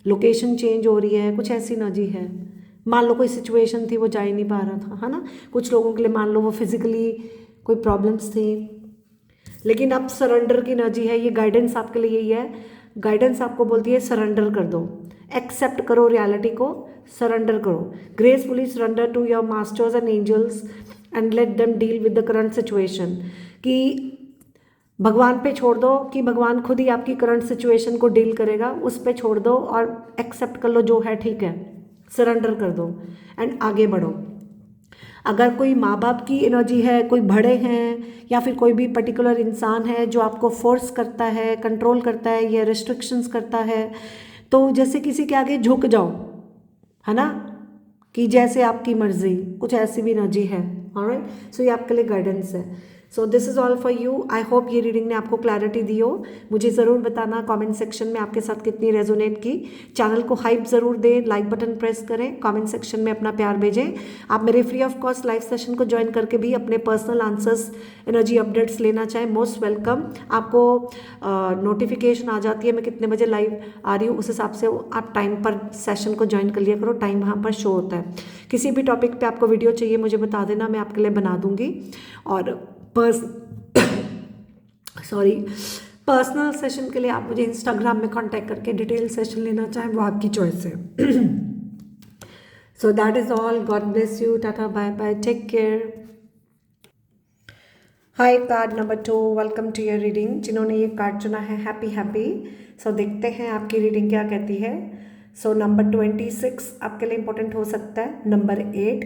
लोकेशन चेंज हो रही है, कुछ ऐसी एनर्जी है। मान लो कोई सिचुएशन थी वो जा ही नहीं पा रहा था, है ना। कुछ लोगों के लिए मान लो वो फिजिकली कोई प्रॉब्लम्स थी, लेकिन अब सरेंडर की एनर्जी है। ये गाइडेंस आपके लिए यही है, गाइडेंस आपको बोलती है सरेंडर कर दो, एक्सेप्ट करो रियलिटी को, सरेंडर करो, gracefully surrender to your masters and angels and let them deal with the current situation. कि भगवान पे छोड़ दो कि भगवान खुद ही आपकी करंट सिचुएशन को डील करेगा, उस पे छोड़ दो और एक्सेप्ट कर लो जो है ठीक है, सरेंडर कर दो एंड आगे बढ़ो। अगर कोई माँ बाप की एनर्जी है, कोई बड़े हैं या फिर कोई भी पर्टिकुलर इंसान है जो आपको फोर्स करता है, कंट्रोल करता है या रिस्ट्रिक्शंस करता है, तो जैसे किसी के आगे झुक जाओ, है ना, कि जैसे आपकी मर्जी, कुछ ऐसी भी एनर्जी है। ऑलराइट, सो ये आपके लिए गाइडेंस है। So this is all for you. I hope ये रीडिंग ने आपको क्लैरिटी दी हो। मुझे ज़रूर बताना कमेंट सेक्शन में आपके साथ कितनी रेजोनेट की। चैनल को हाइप ज़रूर दें, लाइक बटन प्रेस करें, कमेंट सेक्शन में अपना प्यार भेजें। आप मेरे free of cost live session को ज्वाइन करके भी अपने पर्सनल आंसर्स, एनर्जी अपडेट्स लेना चाहें, मोस्ट वेलकम। आपको नोटिफिकेशन आ जाती है मैं कितने बजे लाइव आ रही हूँ, उस हिसाब से आप टाइम पर सेशन को ज्वाइन कर लिया करो, टाइम वहाँ पर शो होता है। किसी भी टॉपिक पे आपको वीडियो चाहिए मुझे बता देना, मैं आपके लिए बना दूँगी। और पर्सनल सेशन के लिए आप मुझे इंस्टाग्राम में कांटेक्ट करके डिटेल सेशन लेना चाहें, वो आपकी चॉइस है। So that is all. God bless you, tata, bye bye, take care. Hi, card number 2, welcome to your reading. जिन्होंने ये कार्ड चुना है, हैप्पी हैप्पी। सो देखते हैं आपकी रीडिंग क्या कहती है। सो नंबर 26 आपके लिए इंपॉर्टेंट हो सकता है, नंबर 8,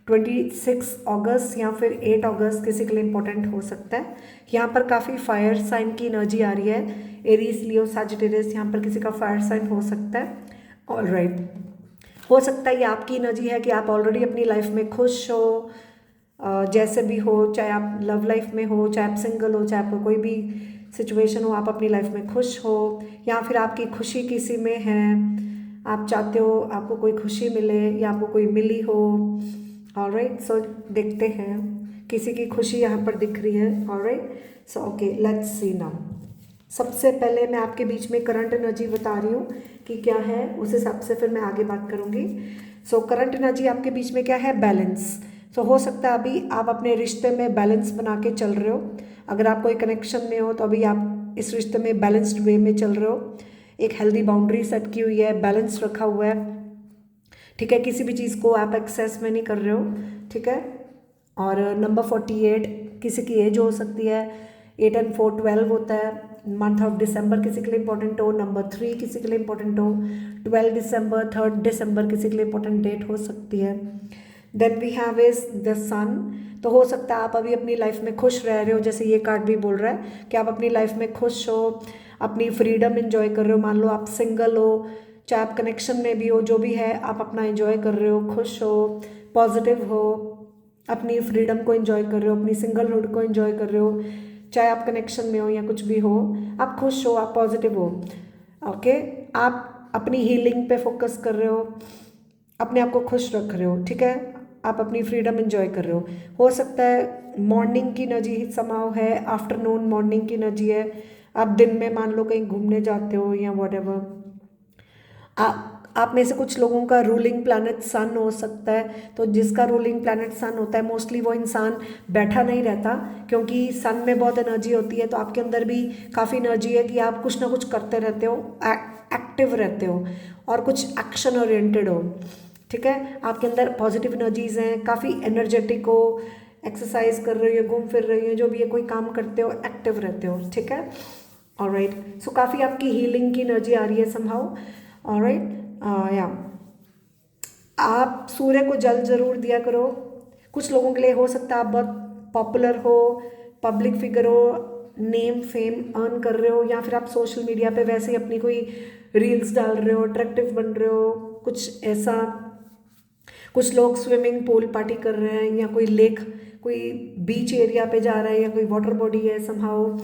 26 अगस्त या फिर 8 अगस्त किसी के लिए इम्पोर्टेंट हो सकता है। यहाँ पर काफ़ी फायर साइन की एनर्जी आ रही है, एरीज, लियो, सैजिटेरियस, यहाँ पर किसी का फायर साइन हो सकता है। ऑलराइट, हो सकता है ये आपकी एनर्जी है कि आप ऑलरेडी अपनी लाइफ में खुश हो, जैसे भी हो, चाहे आप लव लाइफ में हो, चाहे आप सिंगल हो, चाहे आपको कोई भी सिचुएशन हो, आप अपनी लाइफ में खुश हो, या फिर आपकी खुशी किसी में है, आप चाहते हो आपको कोई खुशी मिले या आपको कोई मिली हो। ऑलराइट, सो देखते हैं, किसी की खुशी यहाँ पर दिख रही है। Alright, so okay, let's see now. सबसे पहले मैं आपके बीच में करंट एनर्जी बता रही हूँ कि क्या है, उस हिसाब से फिर मैं आगे बात करूँगी। सो करंट एनर्जी आपके बीच में क्या है, बैलेंस। सो हो सकता है अभी आप अपने रिश्ते में बैलेंस बना के चल रहे हो। अगर आप कोई कनेक्शन में हो तो अभी आप इस रिश्ते में बैलेंस्ड वे में चल रहे हो, एक हेल्दी बाउंड्री सेट की हुई है, बैलेंस रखा हुआ है, ठीक है। किसी भी चीज़ को आप एक्सेस में नहीं कर रहे हो, ठीक है। और नंबर 48 किसी की एज हो सकती है, 8 and 4 12 होता है। मंथ ऑफ दिसंबर किसी के लिए इंपॉर्टेंट हो, नंबर 3 किसी के लिए इंपॉर्टेंट हो, 12 दिसंबर, 3 दिसंबर किसी के लिए इंपॉर्टेंट डेट हो सकती है। Then we have is the sun. तो हो सकता है आप अभी अपनी लाइफ में खुश रह रहे हो, जैसे ये कार्ड भी बोल रहा है कि आप अपनी लाइफ में खुश हो, अपनी फ्रीडम एंजॉय कर रहे हो। मान लो आप सिंगल हो, चाहे आप कनेक्शन में भी हो, जो भी है आप अपना एंजॉय कर रहे हो, खुश हो, पॉजिटिव हो, अपनी फ्रीडम को एंजॉय कर रहे हो, अपनी सिंगलहुड को एंजॉय कर रहे हो, चाहे आप कनेक्शन में हो या कुछ भी हो, आप खुश हो, आप पॉजिटिव हो। ओके, आप अपनी हीलिंग पे फोकस कर रहे हो, अपने आप को खुश रख रहे हो, ठीक है। आप अपनी फ्रीडम एंजॉय कर रहे हो सकता है मॉर्निंग की एनर्जी समाव है, आफ्टरनून मॉर्निंग की एनर्जी है, आप दिन में मान लो कहीं घूमने जाते हो या व्हाटएवर। आप में से कुछ लोगों का रूलिंग प्लैनेट सन हो सकता है, तो जिसका रूलिंग प्लैनेट सन होता है मोस्टली वो इंसान बैठा नहीं रहता, क्योंकि सन में बहुत एनर्जी होती है। तो आपके अंदर भी काफ़ी एनर्जी है कि आप कुछ ना कुछ करते रहते हो, एक्टिव रहते हो और कुछ एक्शन ओरिएंटेड हो, ठीक है। आपके अंदर पॉजिटिव एनर्जीज हैं, काफ़ी एनर्जेटिक हो, एक्सरसाइज कर रही हो, घूम फिर रही हो, जो भी है, कोई काम करते हो, एक्टिव रहते हो, ठीक है। ऑलराइट, सो काफ़ी आपकी हीलिंग की एनर्जी आ रही है समहाउ। ऑलराइट, या आप सूर्य को जल जरूर दिया करो। कुछ लोगों के लिए हो सकता है आप बहुत पॉपुलर हो, पब्लिक फिगर हो, नेम फेम अर्न कर रहे हो, या फिर आप सोशल मीडिया पे वैसे ही अपनी कोई रील्स डाल रहे हो, अट्रैक्टिव बन रहे हो, कुछ ऐसा। कुछ लोग स्विमिंग पूल पार्टी कर रहे हैं, या कोई लेक, कोई बीच एरिया पे जा रहा है, या कोई वाटर बॉडी है समहाउ,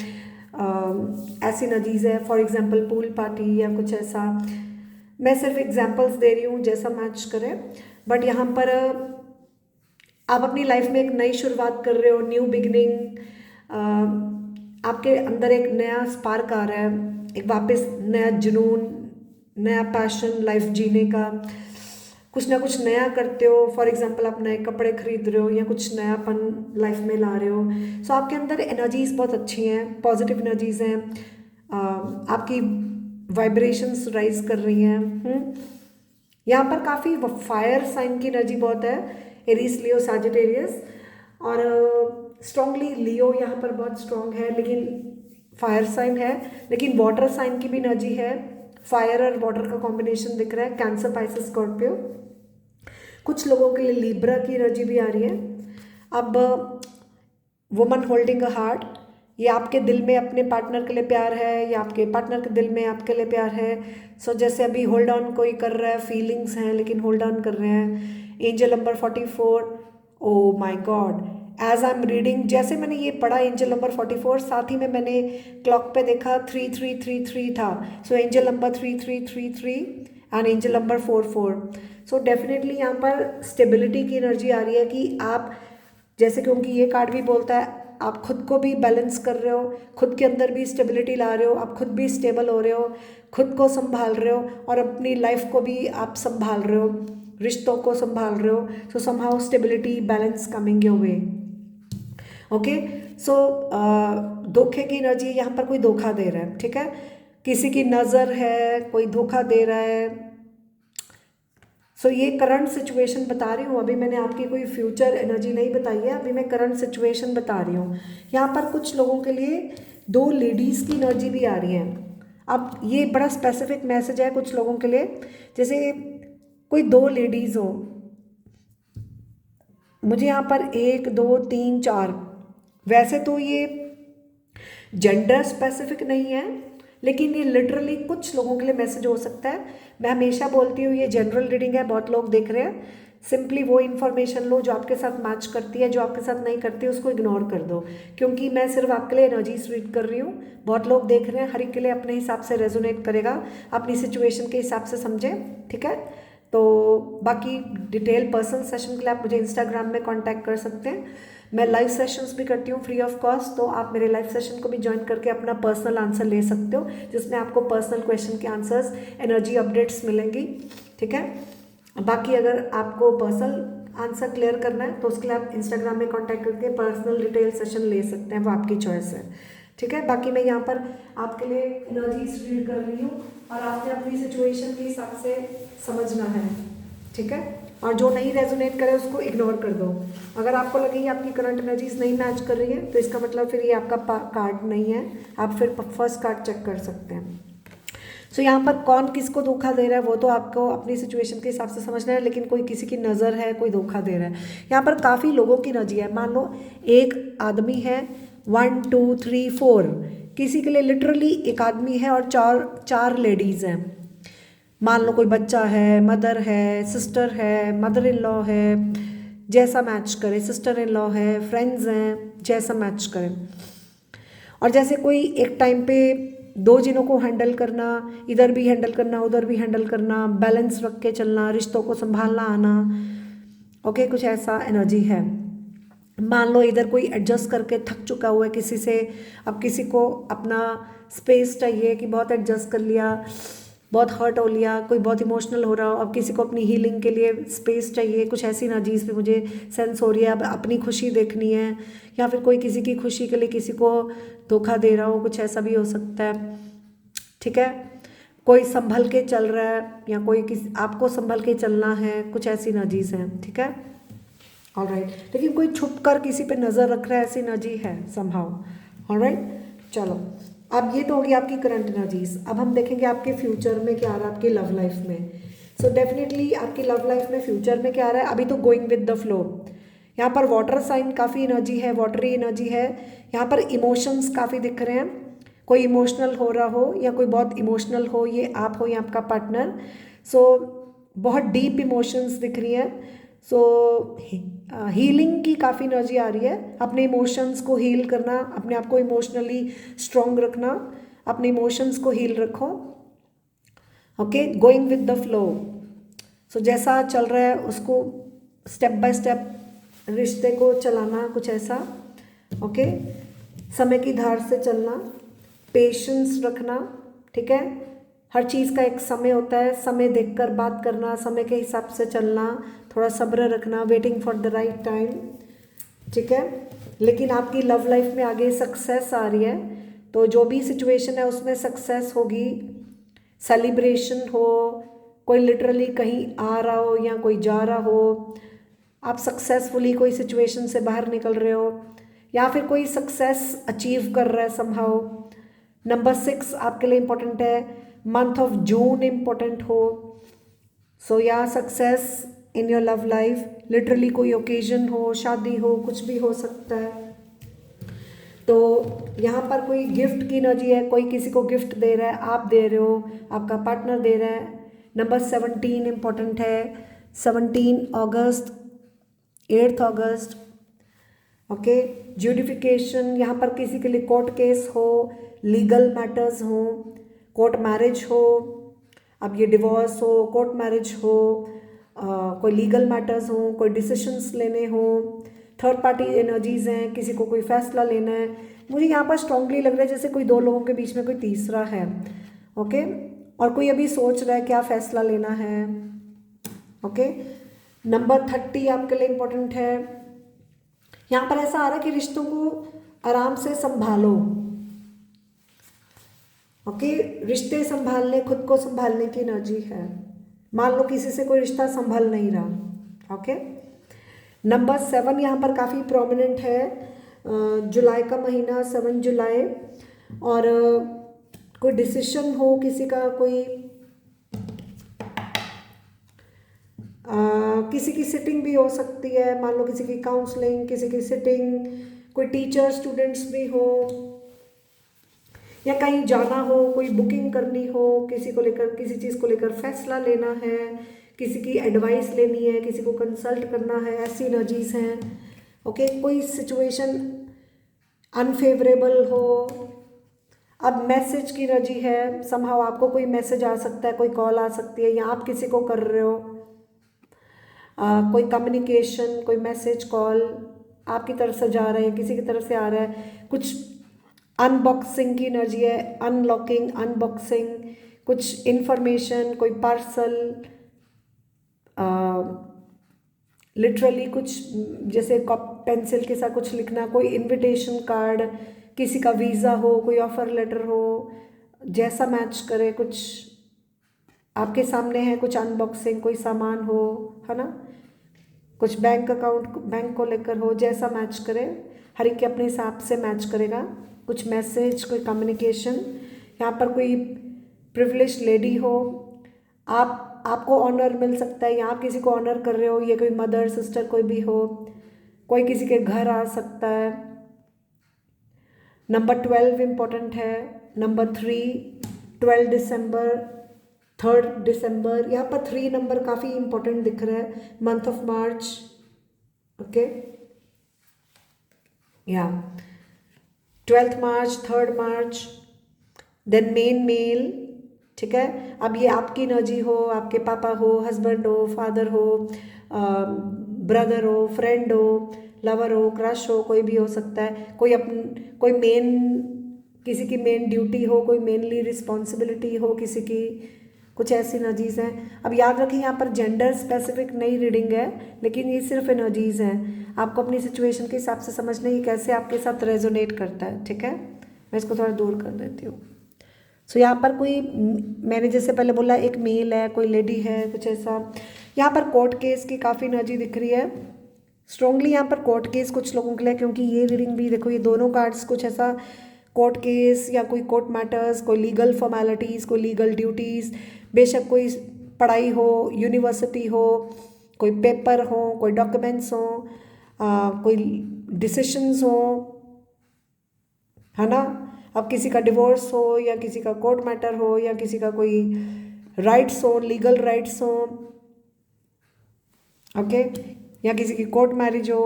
ऐसी नदीज है, फॉर एग्जांपल पूल पार्टी या कुछ ऐसा। मैं सिर्फ एग्जांपल्स दे रही हूँ जैसा मैच करे, बट यहाँ पर आप अपनी लाइफ में एक नई शुरुआत कर रहे हो, न्यू बिगिनिंग। आपके अंदर एक नया स्पार्क आ रहा है, एक वापस नया जुनून, नया पैशन लाइफ जीने का, कुछ ना कुछ नया करते हो। फॉर एग्जांपल आप नए कपड़े खरीद रहे हो या कुछ नयापन लाइफ में ला रहे हो। सो आपके अंदर एनर्जीज बहुत अच्छी हैं, पॉजिटिव एनर्जीज हैं, आपकी वाइब्रेशंस राइज कर रही हैं। यहाँ पर काफ़ी फायर साइन की एनर्जी बहुत है, एरीज, लियो, सैजिटेरियस, और स्ट्रांगली लियो यहाँ पर बहुत स्ट्रांग है, लेकिन फायर साइन है, लेकिन वाटर साइन की भी एनर्जी है। फायर और वाटर का कॉम्बिनेशन दिख रहा है, कैंसर, पाइसेस, स्कॉर्पियो। कुछ लोगों के लिए लिब्रा की एनर्जी भी आ रही है। अब वुमन होल्डिंग अ हार्ट, ये आपके दिल में अपने पार्टनर के लिए प्यार है, या आपके पार्टनर के दिल में आपके लिए प्यार है। सो जैसे अभी होल्ड ऑन कोई कर रहा है, फीलिंग्स हैं लेकिन होल्ड ऑन कर रहे हैं। Angel number 44, oh my God, as I am reading, जैसे मैंने ये पढ़ा एंजल नंबर 44, साथ ही में मैंने क्लॉक पे देखा 3333 था। So angel number 3333 and angel number 44। So definitely यहाँ पर स्टेबिलिटी की एनर्जी आ रही है कि आप, जैसे क्योंकि ये कार्ड भी बोलता है आप खुद को भी बैलेंस कर रहे हो, खुद के अंदर भी स्टेबिलिटी ला रहे हो, आप खुद भी स्टेबल हो रहे हो, खुद को संभाल रहे हो और अपनी लाइफ को भी आप संभाल रहे हो, रिश्तों को संभाल रहे हो। So somehow stability, balance coming your way. Okay, so धोखे की एनर्जी, यहाँ पर कोई धोखा दे रहा है, ठीक है, किसी की नज़र है, कोई धोखा दे रहा है। सो ये करंट सिचुएशन बता रही हूँ, अभी मैंने आपकी कोई फ्यूचर एनर्जी नहीं बताई है, अभी मैं करंट सिचुएशन बता रही हूँ। यहाँ पर कुछ लोगों के लिए 2 लेडीज़ की एनर्जी भी आ रही है। अब ये बड़ा स्पेसिफिक मैसेज है कुछ लोगों के लिए, जैसे कोई 2 लेडीज़ हो, मुझे यहाँ पर 1 2 3 4, वैसे तो ये जेंडर स्पेसिफिक नहीं है, लेकिन ये लिटरली कुछ लोगों के लिए मैसेज हो सकता है। मैं हमेशा बोलती हूँ ये जनरल रीडिंग है, बहुत लोग देख रहे हैं, सिंपली वो इन्फॉर्मेशन लो जो आपके साथ मैच करती है, जो आपके साथ नहीं करती है उसको इग्नोर कर दो, क्योंकि मैं सिर्फ आपके लिए एनर्जीज रीड कर रही हूँ। बहुत लोग देख रहे हैं, हर एक के लिए अपने हिसाब से रेजोनेट करेगा, अपनी सिचुएशन के हिसाब से समझें, ठीक है। तो बाकी डिटेल पर्सनल सेशन के लिए आप मुझे इंस्टाग्राम में कांटेक्ट कर सकते हैं। मैं लाइव सेशंस भी करती हूँ फ्री ऑफ कॉस्ट, तो आप मेरे लाइव सेशन को भी ज्वाइन करके अपना पर्सनल आंसर ले सकते हो, जिसमें आपको पर्सनल क्वेश्चन के आंसर्स, एनर्जी अपडेट्स मिलेंगी, ठीक है। बाकी अगर आपको पर्सनल आंसर क्लियर करना है तो उसके लिए आप इंस्टाग्राम में कांटेक्ट करके पर्सनल डिटेल सेशन ले सकते हैं, वो आपकी चॉइस है, ठीक है। बाकी मैं यहाँ पर आपके लिए एनर्जीज रीड कर रही हूँ और आपने अपनी सिचुएशन के हिसाब से समझना है, ठीक है। और जो नहीं रेजोनेट करे उसको इग्नोर कर दो। अगर आपको लगे आपकी करंट एनर्जीज नहीं मैच कर रही है तो इसका मतलब फिर ये आपका कार्ड नहीं है, आप फिर फर्स्ट कार्ड चेक कर सकते हैं। सो यहाँ पर कौन किसको धोखा दे रहा है वो तो आपको अपनी सिचुएशन के हिसाब से समझना है, लेकिन कोई किसी की नज़र है, कोई धोखा दे रहा है। यहाँ पर काफ़ी लोगों की एनर्जी है। मान लो एक आदमी है, 1 2 3 4, किसी के लिए लिटरली एक आदमी है और चार लेडीज़ हैं। मान लो कोई बच्चा है, मदर है, सिस्टर है, मदर इन लॉ है, जैसा मैच करे, सिस्टर इन लॉ है, फ्रेंड्स हैं, जैसा मैच करें। और जैसे कोई एक टाइम पे दो जिनों को हैंडल करना, इधर भी हैंडल करना, उधर भी हैंडल करना, बैलेंस रख के चलना, रिश्तों को संभालना आना, ओके, कुछ ऐसा एनर्जी है। मान लो इधर कोई एडजस्ट करके थक चुका हुआ है किसी से, अब किसी को अपना स्पेस चाहिए कि बहुत एडजस्ट कर लिया, बहुत हर्ट हो लिया, कोई बहुत इमोशनल हो रहा हो, अब किसी को अपनी हीलिंग के लिए स्पेस चाहिए, कुछ ऐसी एनर्जीज भी मुझे सेंस हो रही है। अब अपनी खुशी देखनी है, या फिर कोई किसी की खुशी के लिए किसी को धोखा दे रहा हो, कुछ ऐसा भी हो सकता है, ठीक है। कोई संभल के चल रहा है या कोई किसी आपको संभल के चलना है, कुछ ऐसी एनर्जीज हैं, ठीक है, ऑलराइट। लेकिन कोई छुप कर किसी पे नज़र रख रहा है, ऐसी एनर्जी है समहाउ, ऑलराइट। चलो, अब ये तो होगी आपकी करंट एनर्जीज। अब हम देखेंगे आपके फ्यूचर में क्या आ रहा है, आपकी लव लाइफ में। सो डेफिनेटली आपकी लव लाइफ में फ्यूचर में क्या आ रहा है, अभी तो गोइंग विद द फ्लो। यहाँ पर वाटर साइन काफ़ी एनर्जी है, वाटरी एनर्जी है। यहाँ पर इमोशंस काफ़ी दिख रहे हैं, कोई इमोशनल हो रहा हो या कोई बहुत इमोशनल हो, ये आप हो या आपका पार्टनर। सो बहुत डीप इमोशंस दिख रही हैं। सो हीलिंग की काफ़ी एनर्जी आ रही है, अपने इमोशंस को हील करना, अपने आप को इमोशनली स्ट्रॉन्ग रखना, अपने इमोशंस को हील रखो, okay, going with the flow. So जैसा चल रहा है उसको स्टेप बाय स्टेप रिश्ते को चलाना, कुछ ऐसा, ओके। समय की धार से चलना, पेशेंस रखना, ठीक है। हर चीज़ का एक समय होता है, समय देखकर बात करना, समय के हिसाब से चलना, थोड़ा सब्र रखना, waiting for the right time, ठीक है। लेकिन आपकी लव लाइफ में आगे सक्सेस आ रही है, तो जो भी सिचुएशन है उसमें सक्सेस होगी, सेलिब्रेशन हो, कोई लिटरली कहीं आ रहा हो या कोई जा रहा हो, आप सक्सेसफुली कोई सिचुएशन से बाहर निकल रहे हो, या फिर कोई सक्सेस अचीव कर रहा है समहाउ। नंबर 6 आपके लिए इम्पोर्टेंट है, मंथ ऑफ जून इम्पोर्टेंट हो। सो या success in your love life, literally कोई ओकेजन हो, शादी हो, कुछ भी हो सकता है। तो यहाँ पर कोई गिफ्ट की एनर्जी है, कोई किसी को गिफ्ट दे रहा है, आप दे रहे हो, आपका पार्टनर दे रहा है। नंबर 17 इम्पोर्टेंट है, 17 अगस्त, 8 अगस्त, ओके। ज्यूडिफिकेशन, यहाँ पर किसी के लिए कोर्ट केस हो, लीगल मैटर्स हो, कोर्ट मैरिज हो, अब ये डिवोर्स हो, कोर्ट मैरिज हो, कोई लीगल मैटर्स हो, कोई डिसीशंस लेने हो, थर्ड पार्टी एनर्जीज हैं, किसी को कोई फैसला लेना है। मुझे यहाँ पर स्ट्रांगली लग रहा है जैसे कोई दो लोगों के बीच में कोई तीसरा है, ओके। और कोई अभी सोच रहा है क्या फैसला लेना है, ओके। नंबर 30 आपके लिए इम्पोर्टेंट है। यहाँ पर ऐसा आ रहा है कि रिश्तों को आराम से संभालो, ओके। रिश्ते संभालने, खुद को संभालने की एनर्जी है। मान लो किसी से कोई रिश्ता संभल नहीं रहा, ओके। नंबर 7 यहाँ पर काफ़ी प्रोमिनेंट है, जुलाई का महीना, 7 जुलाई, और कोई डिसीशन हो किसी का, कोई किसी की सिटिंग भी हो सकती है, मान लो किसी की काउंसलिंग, किसी की सिटिंग, कोई टीचर स्टूडेंट्स भी हो, या कहीं जाना हो, कोई बुकिंग करनी हो, किसी को लेकर, किसी चीज़ को लेकर फैसला लेना है, किसी की एडवाइस लेनी है, किसी को कंसल्ट करना है, ऐसी एनर्जीज हैं। ओके, कोई सिचुएशन अनफेवरेबल हो। अब मैसेज की एनर्जी है, समहाउ आपको कोई मैसेज आ सकता है, कोई कॉल आ सकती है, या आप किसी को कर रहे हो, कोई कम्युनिकेशन, कोई मैसेज कॉल आपकी तरफ से जा रहे हैं, किसी की तरफ से आ रहा है, कुछ अनबॉक्सिंग की एनर्जी है, अनलॉकिंग, अनबॉक्सिंग, कुछ इन्फॉर्मेशन, कोई पार्सल, लिटरली कुछ जैसे पेंसिल के साथ कुछ लिखना, कोई इनविटेशन कार्ड, किसी का वीज़ा हो, कोई ऑफर लेटर हो, जैसा मैच करे, कुछ आपके सामने है, कुछ अनबॉक्सिंग, कोई सामान हो, है ना, कुछ बैंक अकाउंट, बैंक को लेकर हो, जैसा मैच करे, हर एक के अपने हिसाब से मैच करेगा। कुछ मैसेज, कोई कम्युनिकेशन, यहाँ पर कोई प्रिविलेज लेडी हो, आपको ऑनर मिल सकता है, या आप किसी को ऑनर कर रहे हो, ये कोई मदर सिस्टर कोई भी हो, कोई किसी के घर आ सकता है। नंबर 12 इम्पोर्टेंट है, नंबर 3, 12 दिसंबर, 3 दिसंबर, यहाँ पर 3 नंबर काफ़ी इंपॉर्टेंट दिख रहा है, मंथ ऑफ मार्च। ओके, या 12 मार्च, 3 मार्च, देन मेन मेल। ठीक है, अब ये आपकी एनर्जी हो, आपके पापा हो, हस्बैंड हो, फादर हो, ब्रदर हो, फ्रेंड हो, लवर हो, क्रश हो, कोई भी हो सकता है, कोई मेन, किसी की मेन ड्यूटी हो, कोई मेनली रिस्पॉन्सिबिलिटी हो किसी की, कुछ ऐसी एनर्जीज हैं। अब याद रखिए यहाँ पर जेंडर स्पेसिफिक नई रीडिंग है, लेकिन ये सिर्फ एनर्जीज हैं, आपको अपनी सिचुएशन के हिसाब से समझना ये कैसे आपके साथ रेजोनेट करता है। ठीक है, मैं इसको थोड़ा दूर कर देती हूँ। सो यहाँ पर कोई, मैंने जैसे पहले बोला, एक मेल है, कोई लेडी है, कुछ ऐसा। यहाँ पर कोर्ट केस की काफ़ी एनर्जी दिख रही है स्ट्रांगली, यहाँ पर कोर्ट केस कुछ लोगों के लिए, क्योंकि ये रीडिंग भी देखो, ये दोनों कार्ड्स कुछ ऐसा कोर्ट केस या कोई कोर्ट मैटर्स, कोई लीगल फॉर्मेलिटीज़, कोई लीगल ड्यूटीज़, बेशक कोई पढ़ाई हो, यूनिवर्सिटी हो, कोई पेपर हो, कोई डॉक्यूमेंट्स हो, कोई डिसीशंस हो, है ना। अब किसी का डिवोर्स हो, या किसी का कोर्ट मैटर हो, या किसी का कोई राइट्स हो, लीगल राइट्स हो, ओके, या किसी की कोर्ट मैरिज हो,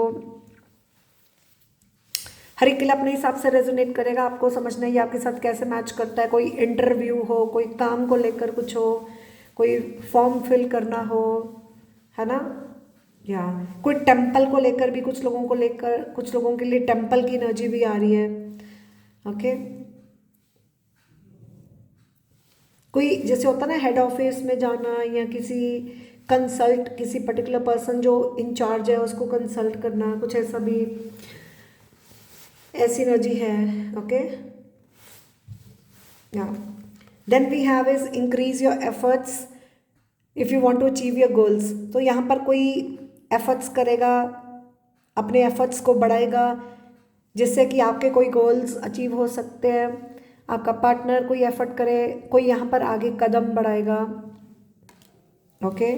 हर एक के लिए अपने हिसाब से रेजोनेट करेगा। आपको समझना है ये आपके साथ कैसे मैच करता है। कोई इंटरव्यू हो, कोई काम को लेकर कुछ हो, कोई फॉर्म फिल करना हो, है ना, या कोई टेम्पल को लेकर भी, कुछ लोगों के लिए टेम्पल की एनर्जी भी आ रही है। ओके, कोई जैसे होता ना हेड ऑफिस में जाना, या किसी कंसल्ट, किसी पर्टिकुलर पर्सन जो इंचार्ज है उसको कंसल्ट करना, कुछ ऐसा भी, ऐसी एनर्जी है। Okay, yeah then we have is increase your efforts if you want to achieve your goals. तो यहाँ पर कोई एफर्ट्स करेगा, अपने एफर्ट्स को बढ़ाएगा, जिससे कि आपके कोई गोल्स अचीव हो सकते हैं। आपका पार्टनर कोई एफर्ट करे, कोई यहाँ पर आगे कदम बढ़ाएगा। ओके,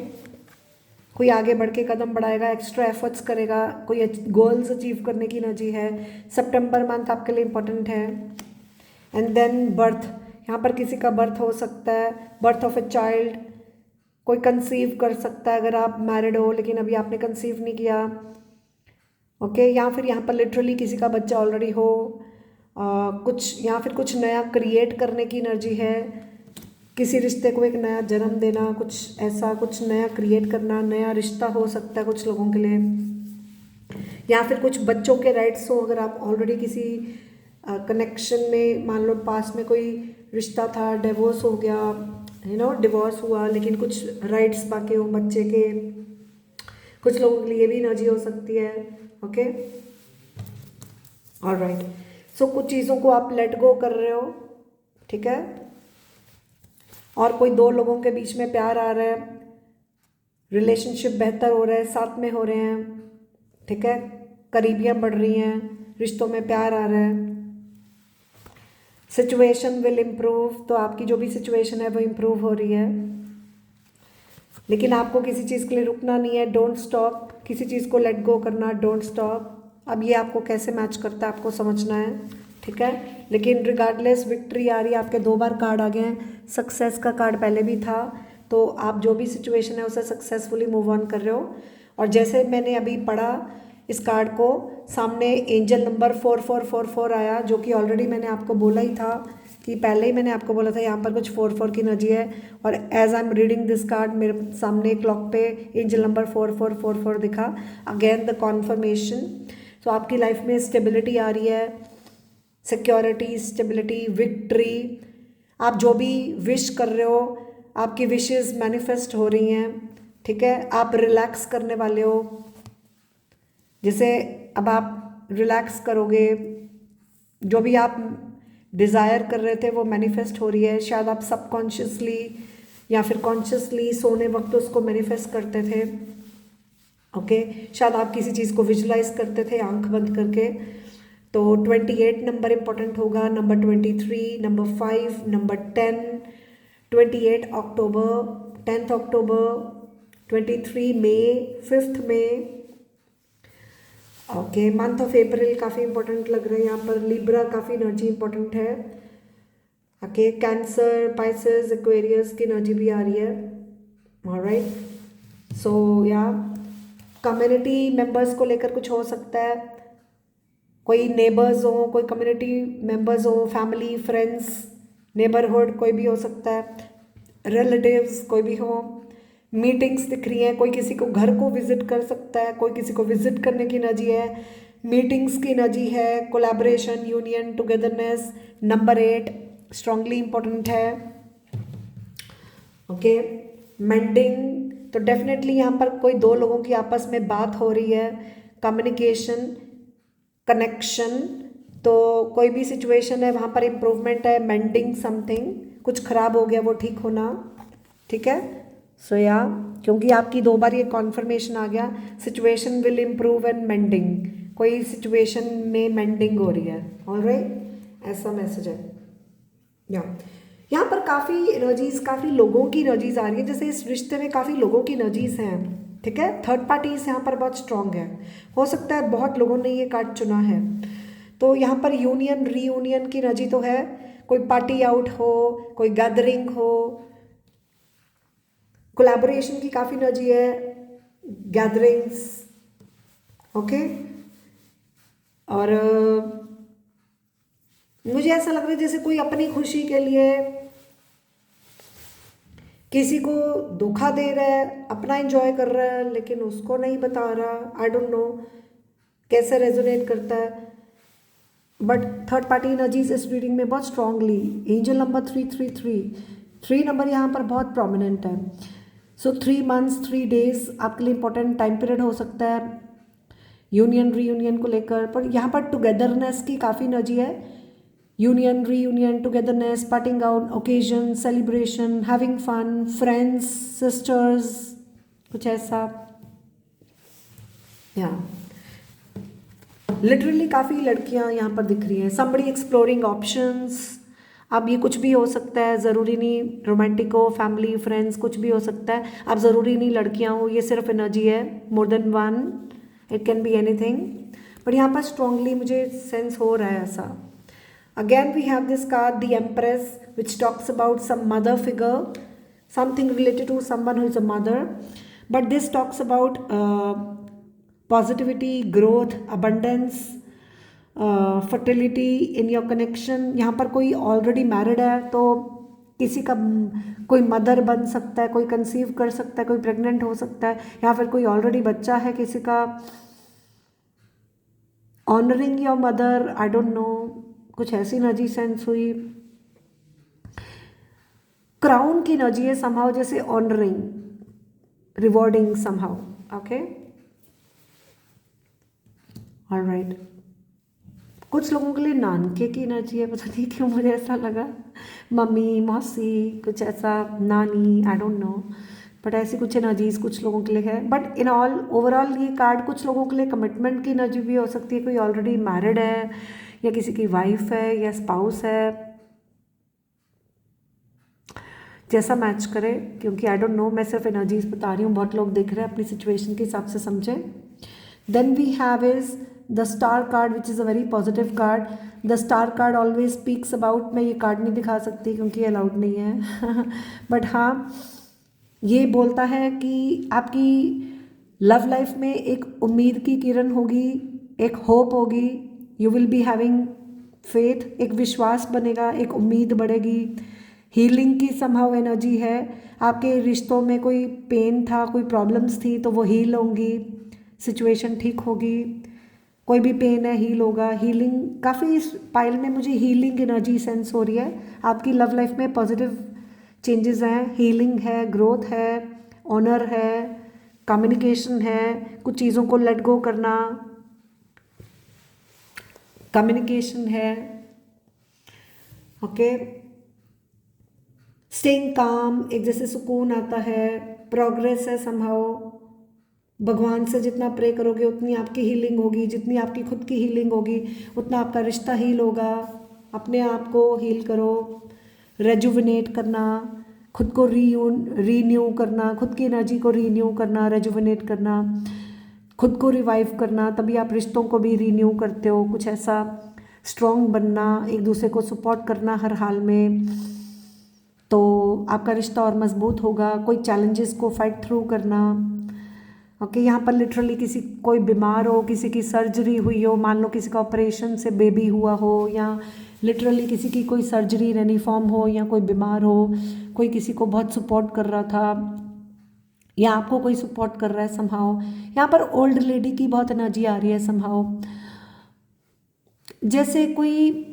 कोई आगे बढ़ के कदम बढ़ाएगा, एक्स्ट्रा एफर्ट्स करेगा, कोई गोल्स अचीव करने की एनर्जी है। सितंबर मंथ आपके लिए इम्पोर्टेंट है। एंड देन बर्थ, यहाँ पर किसी का बर्थ हो सकता है, बर्थ ऑफ ए चाइल्ड, कोई कंसीव कर सकता है अगर आप मैरिड हो लेकिन अभी आपने कंसीव नहीं किया। ओके, या फिर यहाँ पर लिटरली किसी का बच्चा ऑलरेडी हो, कुछ या फिर कुछ नया क्रिएट करने की एनर्जी है, किसी रिश्ते को एक नया जन्म देना, कुछ ऐसा, कुछ नया क्रिएट करना, नया रिश्ता हो सकता है कुछ लोगों के लिए। या फिर कुछ बच्चों के राइट्स हो, अगर आप ऑलरेडी किसी कनेक्शन में, मान लो पास में कोई रिश्ता था, डिवोर्स हो गया, डिवोर्स हुआ, लेकिन कुछ राइट्स बाकी हो बच्चे के, कुछ लोगों के लिए भी एनर्जी हो सकती है। ओके, ऑलराइट, सो कुछ चीज़ों को आप लेट गो कर रहे हो। ठीक है, और कोई दो लोगों के बीच में प्यार आ रहा है, रिलेशनशिप बेहतर हो रहा है, साथ में हो रहे हैं। ठीक है, करीबियाँ बढ़ रही हैं, रिश्तों में प्यार आ रहा है। सिचुएशन विल इम्प्रूव, तो आपकी जो भी सिचुएशन है वो इम्प्रूव हो रही है। लेकिन आपको किसी चीज़ के लिए रुकना नहीं है, डोंट स्टॉप, किसी चीज़ को लेट गो करना, डोंट स्टॉप। अब ये आपको कैसे मैच करता है आपको समझना है, ठीक है। लेकिन रिगार्डलेस विक्ट्री आ रही है, आपके 2 बार कार्ड आ गए हैं, सक्सेस का कार्ड पहले भी था, तो आप जो भी सिचुएशन है उसे सक्सेसफुली मूव ऑन कर रहे हो। और जैसे मैंने अभी पढ़ा इस कार्ड को, सामने एंजल नंबर 4444 आया, जो कि ऑलरेडी मैंने आपको बोला ही था कि पहले ही मैंने आपको बोला था यहाँ पर कुछ 44 की एनर्जी है। और as I am reading this card मेरे सामने क्लॉक पे एंजल नंबर 4444 दिखा, अगेन द कॉन्फर्मेशन। तो आपकी लाइफ में स्टेबिलिटी आ रही है, सिक्योरिटी, स्टेबिलिटी, विक्ट्री। आप जो भी विश कर रहे हो आपकी विशेस मैनिफेस्ट हो रही हैं, ठीक है। आप रिलैक्स करने वाले हो, जैसे अब आप रिलैक्स करोगे, जो भी आप डिज़ायर कर रहे थे वो मैनिफेस्ट हो रही है। शायद आप सबकॉन्शियसली या फिर कॉन्शियसली सोने वक्त उसको मैनिफेस्ट करते थे, ओके। शायद आप किसी चीज़ को विजुलाइज करते थे आंख बंद करके। तो 28 नंबर इंपॉर्टेंट होगा, number 23, number 5, number 10, 28 October, 10 October, 23 मई, 5 मई, ओके। मंथ ऑफ अप्रैल काफ़ी इंपॉर्टेंट लग रहा है यहाँ पर। लिब्रा काफ़ी एनर्जी इंपॉर्टेंट है, ओके। कैंसर, पाइसेस, एक्वेरियस की एनर्जी भी आ रही है, ऑलराइट। सो या कम्युनिटी मेंबर्स को लेकर कुछ हो सकता है, कोई नेबर्स हो, कोई कम्युनिटी मेंबर्स हो, फैमिली, फ्रेंड्स, नेबरहुड कोई भी हो सकता है, रिलेटिव्स कोई भी हो। मीटिंग्स दिख रही हैं, कोई किसी को घर को विजिट कर सकता है, कोई किसी को विजिट करने की एनर्जी है, मीटिंग्स की एनर्जी है, collaboration, union, togetherness. Number 8 strongly important है, ओके। मेंडिंग, तो डेफिनेटली यहाँ पर कोई 2 लोगों की आपस में बात हो रही है, कम्युनिकेशन, कनेक्शन। तो कोई भी सिचुएशन है वहाँ पर इम्प्रूवमेंट है, मेंडिंग समथिंग, कुछ खराब हो गया वो ठीक होना, ठीक है। सो या क्योंकि आपकी 2 बार ये कॉन्फर्मेशन आ गया, situation will improve and mending, कोई सिचुएशन में मेंडिंग हो रही है, ऑलराइट, ऐसा मैसेज है। या यहाँ पर काफ़ी एनर्जीज, काफ़ी लोगों की एनर्जीज आ रही है, जैसे इस रिश्ते में काफ़ी लोगों की एनर्जीज हैं, ठीक है। थर्ड पार्टीज यहाँ पर बहुत स्ट्रांग है, हो सकता है बहुत लोगों ने ये कार्ड चुना है। तो यहाँ पर यूनियन, रीयूनियन की एनर्जी तो है, कोई पार्टी आउट हो, कोई गैदरिंग हो, कोलैबोरेशन की काफ़ी एनर्जी है, गैदरिंग्स, ओके। और मुझे ऐसा लग रहा है जैसे कोई अपनी खुशी के लिए किसी को धोखा दे रहा है, अपना एंजॉय कर रहा है लेकिन उसको नहीं बता रहा। आई डोंट नो कैसे रेजोनेट करता है, बट थर्ड पार्टी एनर्जीज इस रीडिंग में बहुत स्ट्रांगली, एंजल नंबर 333, नंबर यहाँ पर बहुत प्रोमिनेंट है। सो 3 मंथ्स 3 डेज आपके लिए इंपॉर्टेंट टाइम पीरियड हो सकता है यूनियन, रीयूनियन को लेकर। पर यहाँ पर टुगेदरनेस की काफ़ी एनर्जी है, union, reunion, togetherness, parting out, occasion, celebration, having fun, friends, sisters, कुछ ऐसा। या लिटरली काफ़ी लड़कियां यहाँ पर दिख रही हैं, समबडी एक्सप्लोरिंग ऑप्शंस। अब ये कुछ भी हो सकता है, ज़रूरी नहीं रोमांटिक हो, फैमिली, फ्रेंड्स, कुछ भी हो सकता है। अब ज़रूरी नहीं लड़कियां हो, ये सिर्फ एनर्जी है, more than one, it can be anything, but यहाँ पर स्ट्रांगली मुझे सेंस हो रहा है ऐसा। Again we have this card, the Empress, which talks about some mother figure, something related to someone who is a mother, but this talks about positivity, growth, abundance, fertility in your connection। यहाँ पर कोई ऑलरेडी मैरिड है तो किसी का कोई मदर बन सकता है, कोई कंसीव कर सकता है, कोई प्रेग्नेंट हो सकता है, या फिर कोई ऑलरेडी बच्चा है किसी का। Honouring your mother, I don't know, कुछ ऐसी एनर्जी सेंस हुई। क्राउन की एनर्जी है समहाउ, जैसे honouring, rewarding somehow, okay, alright. कुछ लोगों के लिए नानके की एनर्जी है, पता नहीं क्यों मुझे ऐसा लगा, मम्मी, मौसी, कुछ ऐसा, नानी, आई डोंट नो, बट ऐसी कुछ एनर्जीज कुछ लोगों के लिए है। बट इन ऑल ओवरऑल ये कार्ड कुछ लोगों के लिए कमिटमेंट की एनर्जी भी हो सकती है, कोई ऑलरेडी मैरिड है या किसी की वाइफ है या स्पाउस है। जैसा मैच करे, क्योंकि आई डोंट नो, मैं सिर्फ एनर्जीज बता रही हूँ, बहुत लोग देख रहे हैं, अपनी सिचुएशन के हिसाब से समझें। Then we have is the star card which is a very positive card. The star card always speaks about, मैं ये कार्ड नहीं दिखा सकती क्योंकि ये अलाउड नहीं है बट हाँ, ये बोलता है कि आपकी लव लाइफ में एक उम्मीद की किरण होगी, एक होप होगी, you will be having faith, एक विश्वास बनेगा, एक उम्मीद बढ़ेगी, हीलिंग की संभव एनर्जी है। आपके रिश्तों में कोई पेन था, कोई प्रॉब्लम्स थी तो वो हील होंगी, सिचुएशन ठीक होगी। कोई भी पेन है हील होगा, हीलिंग, काफ़ी इस पाइल में मुझे हीलिंग एनर्जी सेंस हो रही है। आपकी लव लाइफ में पॉजिटिव चेंजेस हैं, हीलिंग है, ग्रोथ है, ऑनर है, कम्युनिकेशन है, कुछ चीज़ों को लेट गो करना, कम्युनिकेशन है, ओके, स्टेइंग काम, एक जैसे सुकून आता है, प्रोग्रेस है संभव। भगवान से जितना प्रे करोगे उतनी आपकी हीलिंग होगी, जितनी आपकी खुद की हीलिंग होगी उतना आपका रिश्ता हील होगा। अपने आप को हील करो, रेजुविनेट करना, खुद को रीन्यू करना, खुद की एनर्जी को रीन्यू करना, रेजुविनेट करना, खुद को रिवाइव करना, तभी आप रिश्तों को भी रीन्यू करते हो। कुछ ऐसा स्ट्रॉन्ग बनना, एक दूसरे को सपोर्ट करना हर हाल में, तो आपका रिश्ता और मजबूत होगा। कोई चैलेंजेस को फाइट थ्रू करना, ओके। यहाँ पर लिटरली किसी, कोई बीमार हो, किसी की सर्जरी हुई हो, मान लो किसी का ऑपरेशन से बेबी हुआ हो, या लिटरली किसी की कोई सर्जरी रेनिफॉर्म हो, या कोई बीमार हो, कोई किसी को बहुत सपोर्ट कर रहा था या आपको कोई सपोर्ट कर रहा है समहाउ। यहाँ पर ओल्ड लेडी की बहुत एनर्जी आ रही है समहाउ, जैसे कोई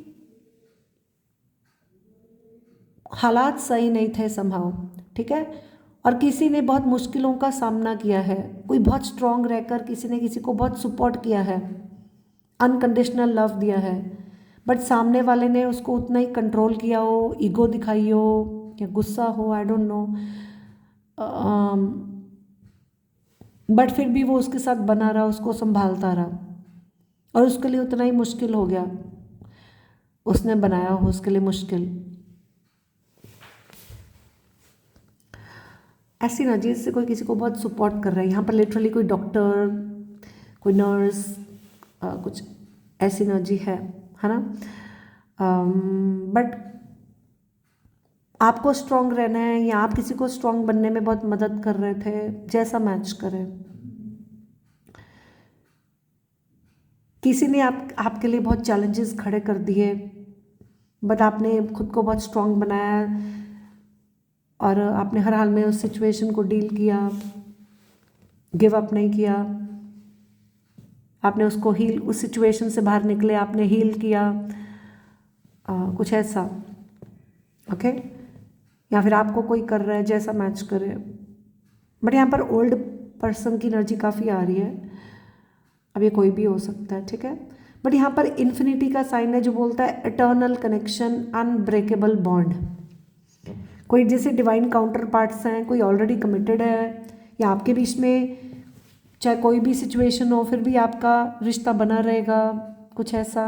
हालात सही नहीं थे समहाउ, ठीक है, और किसी ने बहुत मुश्किलों का सामना किया है, कोई बहुत स्ट्रांग रहकर किसी ने किसी को बहुत सपोर्ट किया है, अनकंडीशनल लव दिया है, बट सामने वाले ने उसको उतना ही कंट्रोल किया हो, ईगो दिखाई हो या गुस्सा हो, आई डोंट नो, बट फिर भी वो उसके साथ बना रहा, उसको संभालता रहा, और उसके लिए उतना ही मुश्किल हो गया, उसने बनाया हो उसके लिए मुश्किल। ऐसी ना जिससे कोई किसी को बहुत सपोर्ट कर रहा है। यहाँ पर लिटरली कोई डॉक्टर, कोई नर्स, कुछ ऐसी एनर्जी है ना। बट आपको स्ट्रांग रहना है या आप किसी को स्ट्रांग बनने में बहुत मदद कर रहे थे, जैसा मैच करें। किसी ने आपके लिए बहुत चैलेंजेस खड़े कर दिए, बट आपने खुद को बहुत स्ट्रांग बनाया और आपने हर हाल में उस सिचुएशन को डील किया, गिव अप नहीं किया, आपने उसको हील, उस सिचुएशन से बाहर निकले, आपने हील किया, कुछ ऐसा, ओके। या फिर आपको कोई कर रहा है, जैसा मैच करे। बट यहाँ पर ओल्ड पर्सन की एनर्जी काफ़ी आ रही है, अब ये कोई भी हो सकता है, ठीक है। बट यहाँ पर इन्फिनिटी का साइन है जो बोलता है इटर्नल कनेक्शन, अनब्रेकेबल बॉन्ड। कोई जैसे डिवाइन काउंटर पार्ट्स हैं, कोई ऑलरेडी कमिटेड है या आपके बीच में चाहे कोई भी सिचुएशन हो फिर भी आपका रिश्ता बना रहेगा, कुछ ऐसा,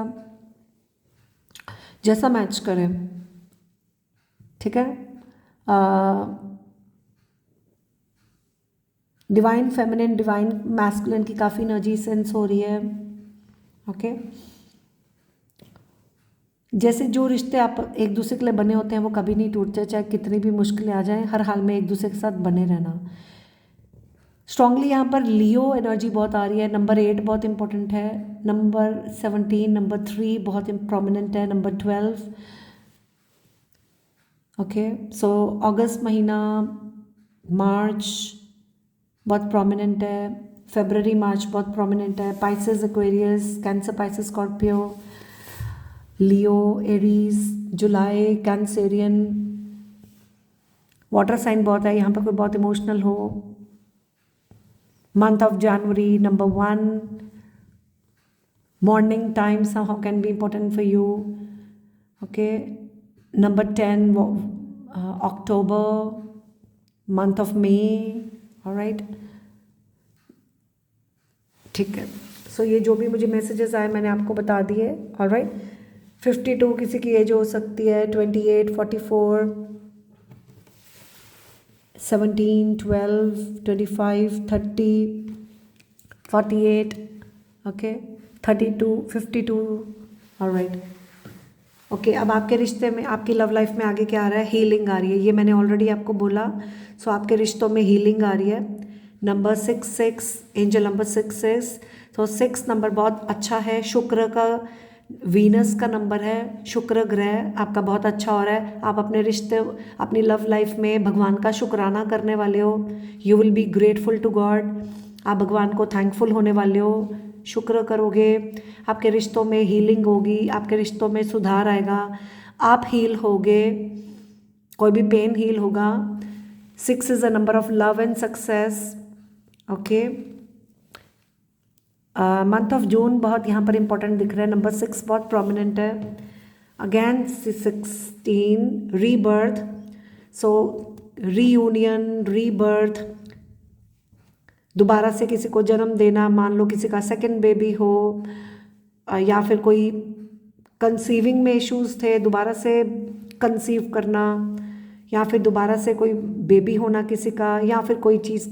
जैसा मैच करें, ठीक है। डिवाइन फेमिनिन, डिवाइन मैस्कुलिन की काफ़ी एनर्जी सेंस हो रही है, ओके। जैसे जो रिश्ते आप एक दूसरे के लिए बने होते हैं वो कभी नहीं टूटते, चाहे कितनी भी मुश्किलें आ जाएं, हर हाल में एक दूसरे के साथ बने रहना। स्ट्रांगली यहाँ पर लियो एनर्जी बहुत आ रही है। नंबर 8 बहुत इंपॉर्टेंट है, नंबर 17, नंबर 3 बहुत प्रोमिनेंट है, नंबर 12, ओके। सो अगस्त महीना, मार्च बहुत प्रोमिनेंट है, फरवरी मार्च बहुत प्रोमिनेंट है, Pisces, Aquarius, Cancer, Pisces, Scorpio, Leo, Aries, July, Cancerian, water sign बहुत है। यहाँ पर कोई बहुत इमोशनल हो। Month of January, number 1, morning time somehow can be important for you, okay. Number 10, October, month of May, all right, ठीक है। सो ये जो भी मुझे मैसेजेस आए मैंने आपको बता दिए, all right। 52 किसी की एज हो सकती है, 28, 44, 17, 12, 25, 30, 48, okay, 32, 52, ऑलराइट। ओके, अब आपके रिश्ते में, आपकी लव लाइफ में आगे क्या आ रहा है? हीलिंग आ रही है, ये मैंने ऑलरेडी आपको बोला। सो आपके रिश्तों में हीलिंग आ रही है। Number 6, angel number 6। तो 6 नंबर बहुत अच्छा है, शुक्र का, वीनस का नंबर है, शुक्र ग्रह आपका बहुत अच्छा हो रहा है। आप अपने रिश्ते, अपनी लव लाइफ में भगवान का शुक्राना करने वाले हो। You will be grateful to God, आप भगवान को थैंकफुल होने वाले हो, शुक्र करोगे। आपके रिश्तों में हीलिंग होगी, आपके रिश्तों में सुधार आएगा, आप हील होगे, कोई भी पेन हील होगा। 6 is a number of love and success. Okay, month of June बहुत यहाँ पर इंपॉर्टेंट दिख रहा है, नंबर 6 बहुत प्रोमिनेंट है। अगेन 16 रीबर्थ, सो रीयूनियन, रीबर्थ, दोबारा से किसी को जन्म देना, मान लो किसी का सेकंड बेबी हो, या फिर कोई कंसीविंग में इश्यूज थे, दोबारा से कंसीव करना, या फिर दोबारा से कोई बेबी होना किसी का, या फिर कोई चीज़,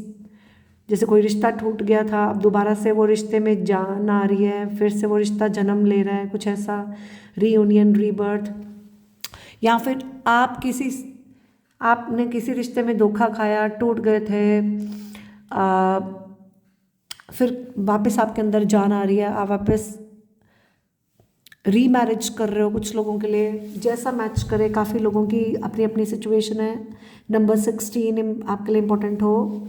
जैसे कोई रिश्ता टूट गया था, अब दोबारा से वो रिश्ते में जान आ रही है, फिर से वो रिश्ता जन्म ले रहा है, कुछ ऐसा, रीयूनियन, रीबर्थ। या फिर आपने किसी रिश्ते में धोखा खाया, टूट गए थे, फिर वापस आपके अंदर जान आ रही है, आप वापस रीमैरिज कर रहे हो। कुछ लोगों के लिए जैसा मैच करे, काफ़ी लोगों की अपनी अपनी सिचुएशन है। नंबर 16 आपके लिए इम्पोर्टेंट हो।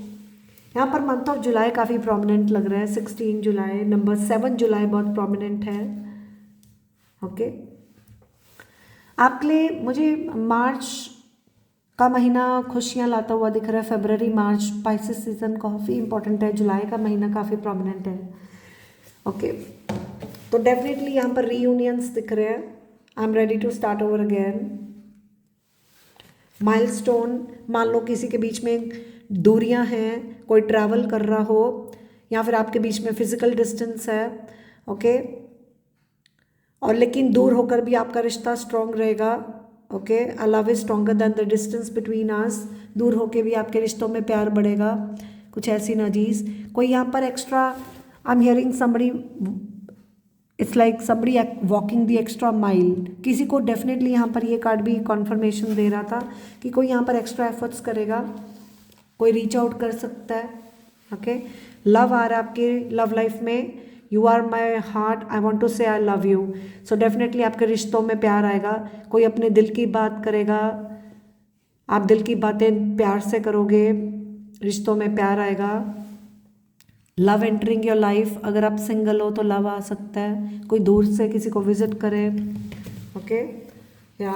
यहाँ पर मंथ ऑफ जुलाई काफ़ी प्रोमिनेंट लग रहा है, 16 जुलाई, नंबर 7 जुलाई बहुत प्रोमिनेंट है। ओके, आपके लिए मुझे मार्च का महीना खुशियाँ लाता हुआ दिख रहा है। फरवरी, मार्च स्पाइसेस सीजन काफ़ी इंपॉर्टेंट है। जुलाई का महीना काफ़ी प्रोमिनेंट है। ओके, तो डेफिनेटली यहाँ पर रीयूनियंस दिख रहे हैं। I am ready to start over again. Milestone, मान लो किसी के बीच में दूरियां हैं, कोई ट्रैवल कर रहा हो, या फिर आपके बीच में फिजिकल डिस्टेंस है। ओके, और लेकिन दूर होकर भी आपका रिश्ता स्ट्रॉन्ग रहेगा। Okay, a love is stronger than the distance between us. दूर होके भी आपके रिश्तों में प्यार बढ़ेगा, कुछ ऐसी एनर्जीज। कोई यहाँ पर extra, I am hearing somebody, it's like somebody walking the extra mile. किसी को डेफिनेटली यहाँ पर ये कार्ड भी कॉन्फर्मेशन दे रहा था कि कोई यहाँ पर एक्स्ट्रा एफर्ट्स करेगा, कोई रीच आउट कर सकता है। ओके, लव आ रहा है आपके लव लाइफ में, you are my heart, I want to say I love you. So definitely आपके रिश्तों में प्यार आएगा। कोई अपने दिल की बात करेगा, आप दिल की बातें प्यार से करोगे, रिश्तों में प्यार आएगा। लव एंटरिंग योर लाइफ, अगर आप सिंगल हो तो लव आ सकता है, कोई दूर से किसी को विजिट करे। ओके, या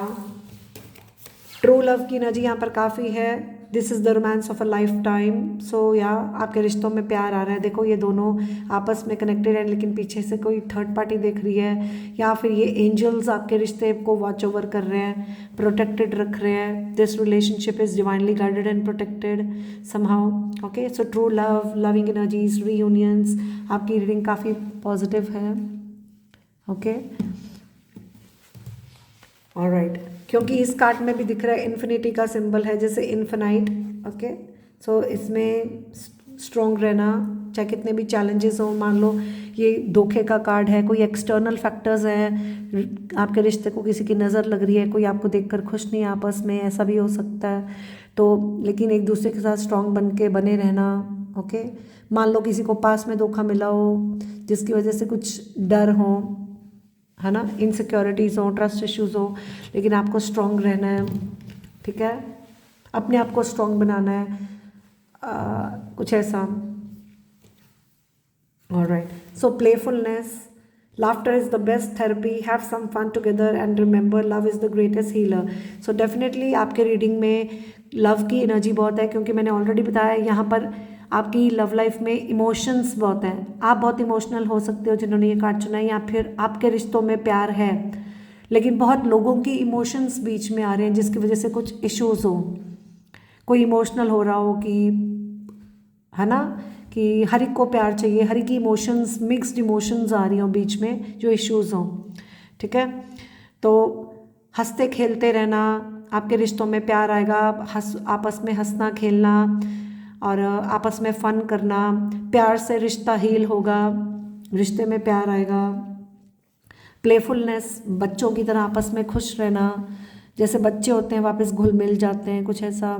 ट्रू लव की एनर्जी यहाँ पर काफ़ी है। This is the romance of a lifetime. So या आपके रिश्तों में प्यार आ रहा है। देखो, ये दोनों आपस में कनेक्टेड है, लेकिन पीछे से कोई थर्ड पार्टी देख रही है, या फिर ये एंजल्स आपके रिश्ते को वॉच ओवर कर रहे हैं, प्रोटेक्टेड रख रहे हैं। This relationship is divinely guided and protected somehow. Okay, so true love, loving energies, reunions, आपकी रीडिंग काफ़ी पॉजिटिव है। ओके, ऑलराइट, क्योंकि इस कार्ड में भी दिख रहा है इन्फिनिटी का सिंबल है, जैसे इन्फिनाइट। ओके, सो इसमें स्ट्रॉन्ग रहना, चाहे कितने भी चैलेंजेस हो। मान लो ये धोखे का कार्ड है, कोई एक्सटर्नल फैक्टर्स हैं, आपके रिश्ते को किसी की नज़र लग रही है, कोई आपको देखकर खुश नहीं आपस में, ऐसा भी हो सकता है। तो लेकिन एक दूसरे के साथ स्ट्रॉन्ग बन के बने रहना। ओके, मान लो किसी को पास में धोखा मिला हो, जिसकी वजह से कुछ डर हो, है ना, इनसिक्योरिटीज़ हो, ट्रस्ट इश्यूज़ हो, लेकिन आपको स्ट्रॉन्ग रहना है। ठीक है, अपने आप को स्ट्रॉन्ग बनाना है, कुछ ऐसा। Alright, so playfulness, laughter is the best therapy, have some fun together and remember love is the greatest healer. So definitely आपके रीडिंग में लव की एनर्जी बहुत है, क्योंकि मैंने ऑलरेडी बताया यहाँ पर आपकी लव लाइफ में इमोशंस बहुत हैं। आप बहुत इमोशनल हो सकते हो जिन्होंने ये कार्ड चुना है, या फिर आपके रिश्तों में प्यार है, लेकिन बहुत लोगों की इमोशंस बीच में आ रहे हैं, जिसकी वजह से कुछ इश्यूज हो। कोई इमोशनल हो रहा हो कि, है ना, कि हर एक को प्यार चाहिए, हर एक की इमोशंस, मिक्स्ड इमोशंस आ रही हो बीच में, जो इश्यूज हों। ठीक है, तो हंसते खेलते रहना, आपके रिश्तों में प्यार आएगा, आपस में हंसना खेलना और आपस में फ़न करना, प्यार से रिश्ता हील होगा, रिश्ते में प्यार आएगा। प्लेफुलनेस, बच्चों की तरह आपस में खुश रहना, जैसे बच्चे होते हैं वापस घुल मिल जाते हैं, कुछ ऐसा।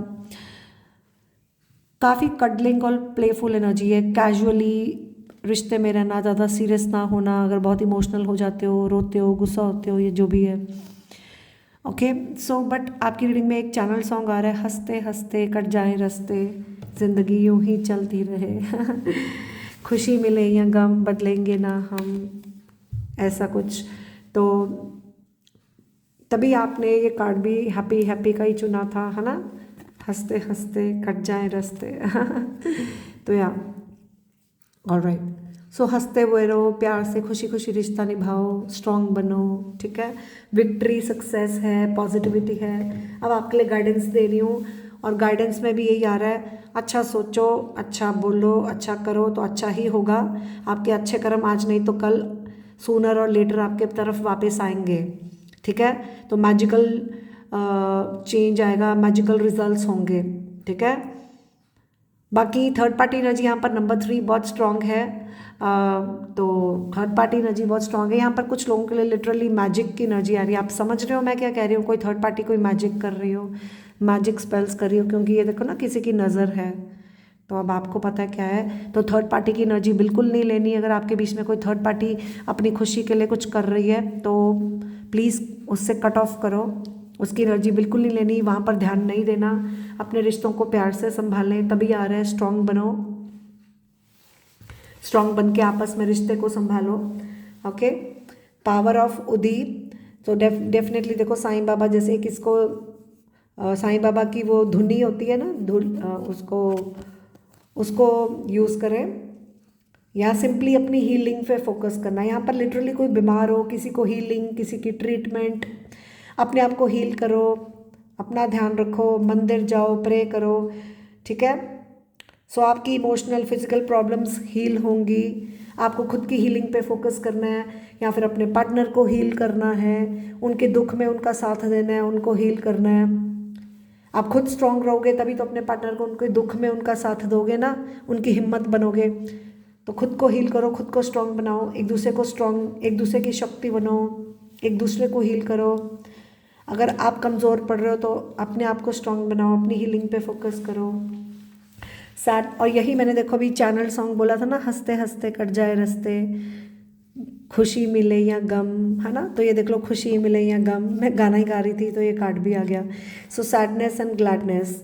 काफ़ी कडलिंग और प्लेफुल एनर्जी है। कैजुअली रिश्ते में रहना, ज़्यादा सीरियस ना होना, अगर बहुत इमोशनल हो जाते हो, रोते हो, गुस्सा होते हो, ये जो भी है। ओके सो बट आपकी रीडिंग में एक चैनल सॉन्ग आ रहा है, हंसते हंसते कट जाए रास्ते, ज़िंदगी यूं ही चलती रहे खुशी मिले या गम बदलेंगे ना हम, ऐसा कुछ। तो तभी आपने ये कार्ड भी हैप्पी हैप्पी का ही चुना था, है ना, हंसते हंसते कट जाए रास्ते तो या ऑलराइट। सो हंसते हुए रहो, प्यार से खुशी खुशी रिश्ता निभाओ, स्ट्रॉन्ग बनो, ठीक है। विक्ट्री, सक्सेस है, पॉजिटिविटी है। अब आपके लिए गाइडेंस दे रही हूँ और गाइडेंस में भी यही आ रहा है, अच्छा सोचो, अच्छा बोलो, अच्छा करो तो अच्छा ही होगा। आपके अच्छे कर्म आज नहीं तो कल, सूनर और लेटर आपके तरफ वापस आएंगे, ठीक है। तो मैजिकल चेंज आएगा, मैजिकल रिजल्ट्स होंगे, ठीक है। बाकी थर्ड पार्टी एनर्जी यहाँ पर नंबर 3 बहुत स्ट्रॉन्ग है। तो थर्ड पार्टी एनर्जी बहुत स्ट्रॉन्ग है यहाँ पर। कुछ लोगों के लिए लिटरली मैजिक की एनर्जी आ रही है। आप समझ रहे हो मैं क्या कह रही हूँ? कोई थर्ड पार्टी कोई मैजिक कर रही हो, मैजिक स्पेल्स कर रही हो, क्योंकि ये देखो ना किसी की नज़र है। तो अब आपको पता है क्या है। तो थर्ड पार्टी की एनर्जी बिल्कुल नहीं लेनी। अगर आपके बीच में कोई थर्ड पार्टी अपनी खुशी के लिए कुछ कर रही है तो प्लीज़ उससे कट ऑफ करो, उसकी एनर्जी बिल्कुल नहीं लेनी, वहाँ पर ध्यान नहीं देना। अपने रिश्तों को प्यार से संभालें, तभी आ रहा है स्ट्रॉन्ग बनो, स्ट्रॉन्ग बन के आपस में रिश्ते को संभालो। Okay, power of Udeep. तो डेफिनेटली देखो साईं बाबा जैसे किसको, साईं बाबा की वो धुनी होती है ना, धुन, उसको यूज़ करें, या सिंपली अपनी हीलिंग पे फोकस करना। यहाँ पर लिटरली कोई बीमार हो, किसी को हीलिंग, किसी की ट्रीटमेंट, अपने आप को हील करो, अपना ध्यान रखो, मंदिर जाओ, प्रे करो, ठीक है। सो आपकी इमोशनल फिजिकल प्रॉब्लम्स हील होंगी। आपको खुद की हीलिंग पे फोकस करना है, या फिर अपने पार्टनर को हील करना है, उनके दुख में उनका साथ देना है, उनको हील करना है। आप खुद स्ट्रांग रहोगे तभी तो अपने पार्टनर को उनके दुख में उनका साथ दोगे ना, उनकी हिम्मत बनोगे। तो खुद को हील करो, खुद को स्ट्रांग बनाओ, एक दूसरे को स्ट्रांग, एक दूसरे की शक्ति बनो, एक दूसरे को हील करो। अगर आप कमज़ोर पड़ रहे हो तो अपने आप को स्ट्रांग बनाओ, अपनी हीलिंग पे फोकस करो। सैड, और यही मैंने देखो अभी चैनल सॉन्ग बोला था ना, हंसते हंसते कट जाए रास्ते, खुशी मिले या गम, है ना। तो ये देख लो, खुशी मिले या गम, मैं गाना ही गा रही थी तो ये कार्ड भी आ गया। So sadness and gladness.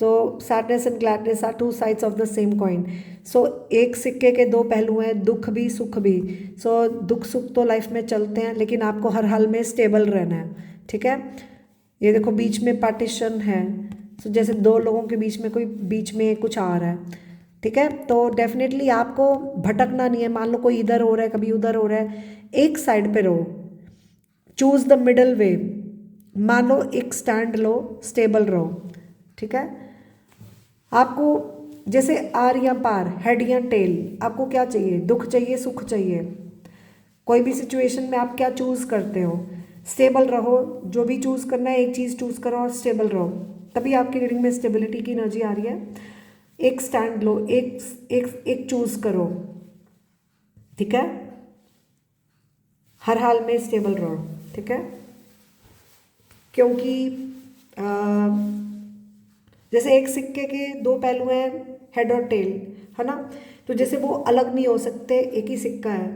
So sadness and gladness are two sides of the same coin. So एक सिक्के के दो पहलू हैं, दुख भी सुख भी। सो दुख सुख तो लाइफ में चलते हैं, लेकिन आपको हर हाल में स्टेबल रहना है, ठीक है। ये देखो बीच में पार्टीशन है। सो जैसे दो लोगों के बीच में कोई बीच में कुछ आ रहा है, ठीक है। तो डेफिनेटली आपको भटकना नहीं है। मान लो कोई इधर हो रहा है, कभी उधर हो रहा है, एक साइड पे रहो, चूज द मिडल वे। मान लो एक स्टैंड लो, स्टेबल रहो, ठीक है। आपको जैसे आर या पार, हेड या टेल, आपको क्या चाहिए? दुख चाहिए, सुख चाहिए? कोई भी सिचुएशन में आप क्या चूज करते हो? स्टेबल रहो, जो भी चूज करना है एक चीज चूज करो और स्टेबल रहो, तभी आपकी रीडिंग में स्टेबिलिटी की एनर्जी आ रही है। एक स्टैंड लो, एक एक एक चूज करो, ठीक है। हर हाल में स्टेबल रहो, ठीक है। क्योंकि जैसे एक सिक्के के दो पहलू हैं, हेड और टेल, है ना। तो जैसे वो अलग नहीं हो सकते, एक ही सिक्का है।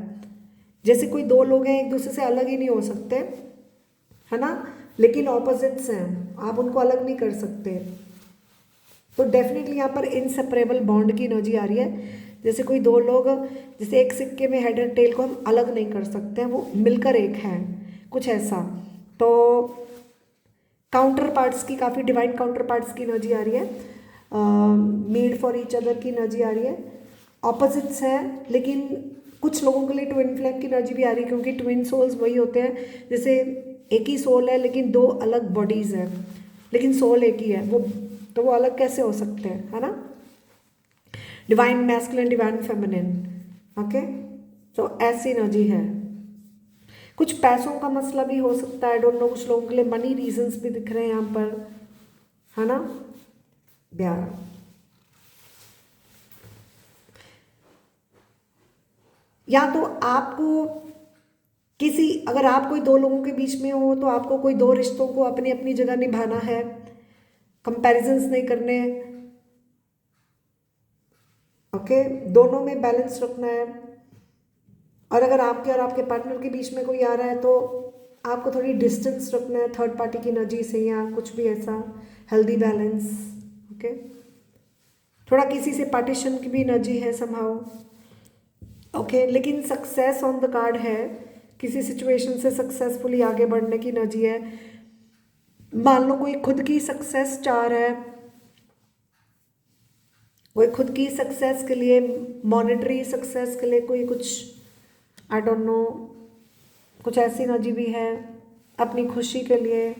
जैसे कोई दो लोग हैं, एक दूसरे से अलग ही नहीं हो सकते, है ना, लेकिन ऑपोजिट्स हैं, आप उनको अलग नहीं कर सकते। तो डेफिनेटली यहाँ पर इनसेपरेबल बॉन्ड की एनर्जी आ रही है। जैसे कोई दो लोग, जैसे एक सिक्के में हेड एंड टेल को हम अलग नहीं कर सकते हैं, वो मिलकर एक हैं, कुछ ऐसा। तो काउंटर पार्ट्स की, काफ़ी डिवाइन काउंटर पार्ट्स की एनर्जी आ रही है। मेड फॉर ईच अदर की एनर्जी आ रही है। ऑपोजिट्स हैं, लेकिन कुछ लोगों के लिए ट्विन फ्लेम की एनर्जी भी आ रही है, क्योंकि ट्विन सोल्स वही होते हैं, जैसे एक ही सोल है लेकिन दो अलग बॉडीज़ हैं, लेकिन सोल एक ही है। वो तो वो अलग कैसे हो सकते हैं, है ना। Divine masculine, divine feminine, okay. तो ऐसी एनर्जी है। कुछ पैसों का मसला भी हो सकता है, डोंट नो, कुछ लोगों के लिए मनी रीजंस भी दिख रहे हैं यहाँ पर, है ना। प्यार, या तो आपको किसी, अगर आप कोई दो लोगों के बीच में हो तो आपको कोई दो रिश्तों को अपनी अपनी जगह निभाना है, कंपैरिजंस नहीं करने, ओके, दोनों में बैलेंस रखना है। और अगर आपके और आपके पार्टनर के बीच में कोई आ रहा है तो आपको थोड़ी डिस्टेंस रखना है थर्ड पार्टी की एनर्जी से, या कुछ भी ऐसा हेल्दी बैलेंस, ओके। थोड़ा किसी से पार्टीशन की भी एनर्जी है समहाउ, ओके। लेकिन सक्सेस ऑन द कार्ड है, किसी सिचुएशन से सक्सेसफुली आगे बढ़ने की एनर्जी है। मान लो कोई खुद की सक्सेस चाह रहा है, कोई खुद की सक्सेस के लिए, मॉनेटरी सक्सेस के लिए कोई कुछ, आई डोंट नो, कुछ ऐसी एनर्जी भी है अपनी खुशी के लिए।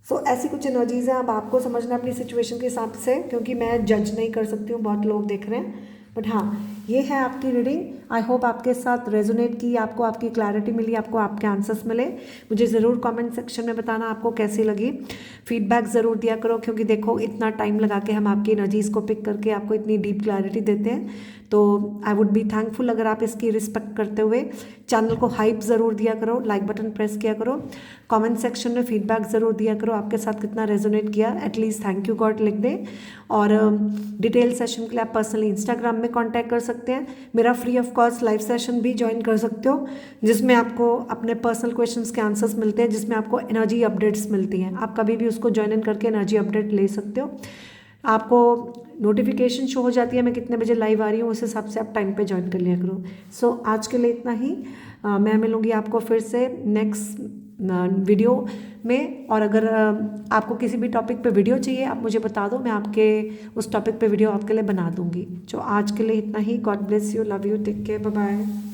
सो ऐसी कुछ एनर्जीज हैं, अब आपको समझना अपनी सिचुएशन के हिसाब से, क्योंकि मैं जज नहीं कर सकती हूँ, बहुत लोग देख रहे हैं। बट हाँ, ये है आपकी रीडिंग। आई होप आपके साथ रेजोनेट की, आपको आपकी क्लैरिटी मिली, आपको आपके आंसर्स मिले। मुझे ज़रूर कमेंट सेक्शन में बताना आपको कैसी लगी, फीडबैक ज़रूर दिया करो, क्योंकि देखो इतना टाइम लगा के हम आपकी एनर्जीज़ को पिक करके आपको इतनी डीप क्लैरिटी देते हैं, तो आई वुड बी थैंकफुल अगर आप इसकी रिस्पेक्ट करते हुए चैनल को हाइप ज़रूर दिया करो, लाइक बटन प्रेस किया करो, कमेंट सेक्शन में फीडबैक ज़रूर दिया करो आपके साथ कितना रेजोनेट किया, एटलीस्ट थैंक यू गॉड लिख दें। और डिटेल सेशन के लिए आप पर्सनली इंस्टाग्राम में कांटेक्ट कर सकते हैं। मेरा free of cost live session भी ज्वाइन कर सकते हो, जिसमें आपको अपने पर्सनल क्वेश्चंस के आंसर्स मिलते हैं, जिसमें आपको एनर्जी अपडेट्स मिलती हैं। आप कभी भी उसको ज्वाइन इन करके एनर्जी अपडेट ले सकते हो, आपको नोटिफिकेशन शो हो जाती है मैं कितने बजे लाइव आ रही हूँ, उस हिसाब से आप टाइम पे ज्वाइन कर लिया करो। सो आज के लिए इतना ही, मैं मिलूँगी आपको फिर से नेक्स्ट वीडियो में। और अगर आपको किसी भी टॉपिक पे वीडियो चाहिए आप मुझे बता दो, मैं आपके उस टॉपिक पे वीडियो आपके लिए बना दूँगी। तो आज के लिए इतना ही, God bless you, love you, take care, bye bye.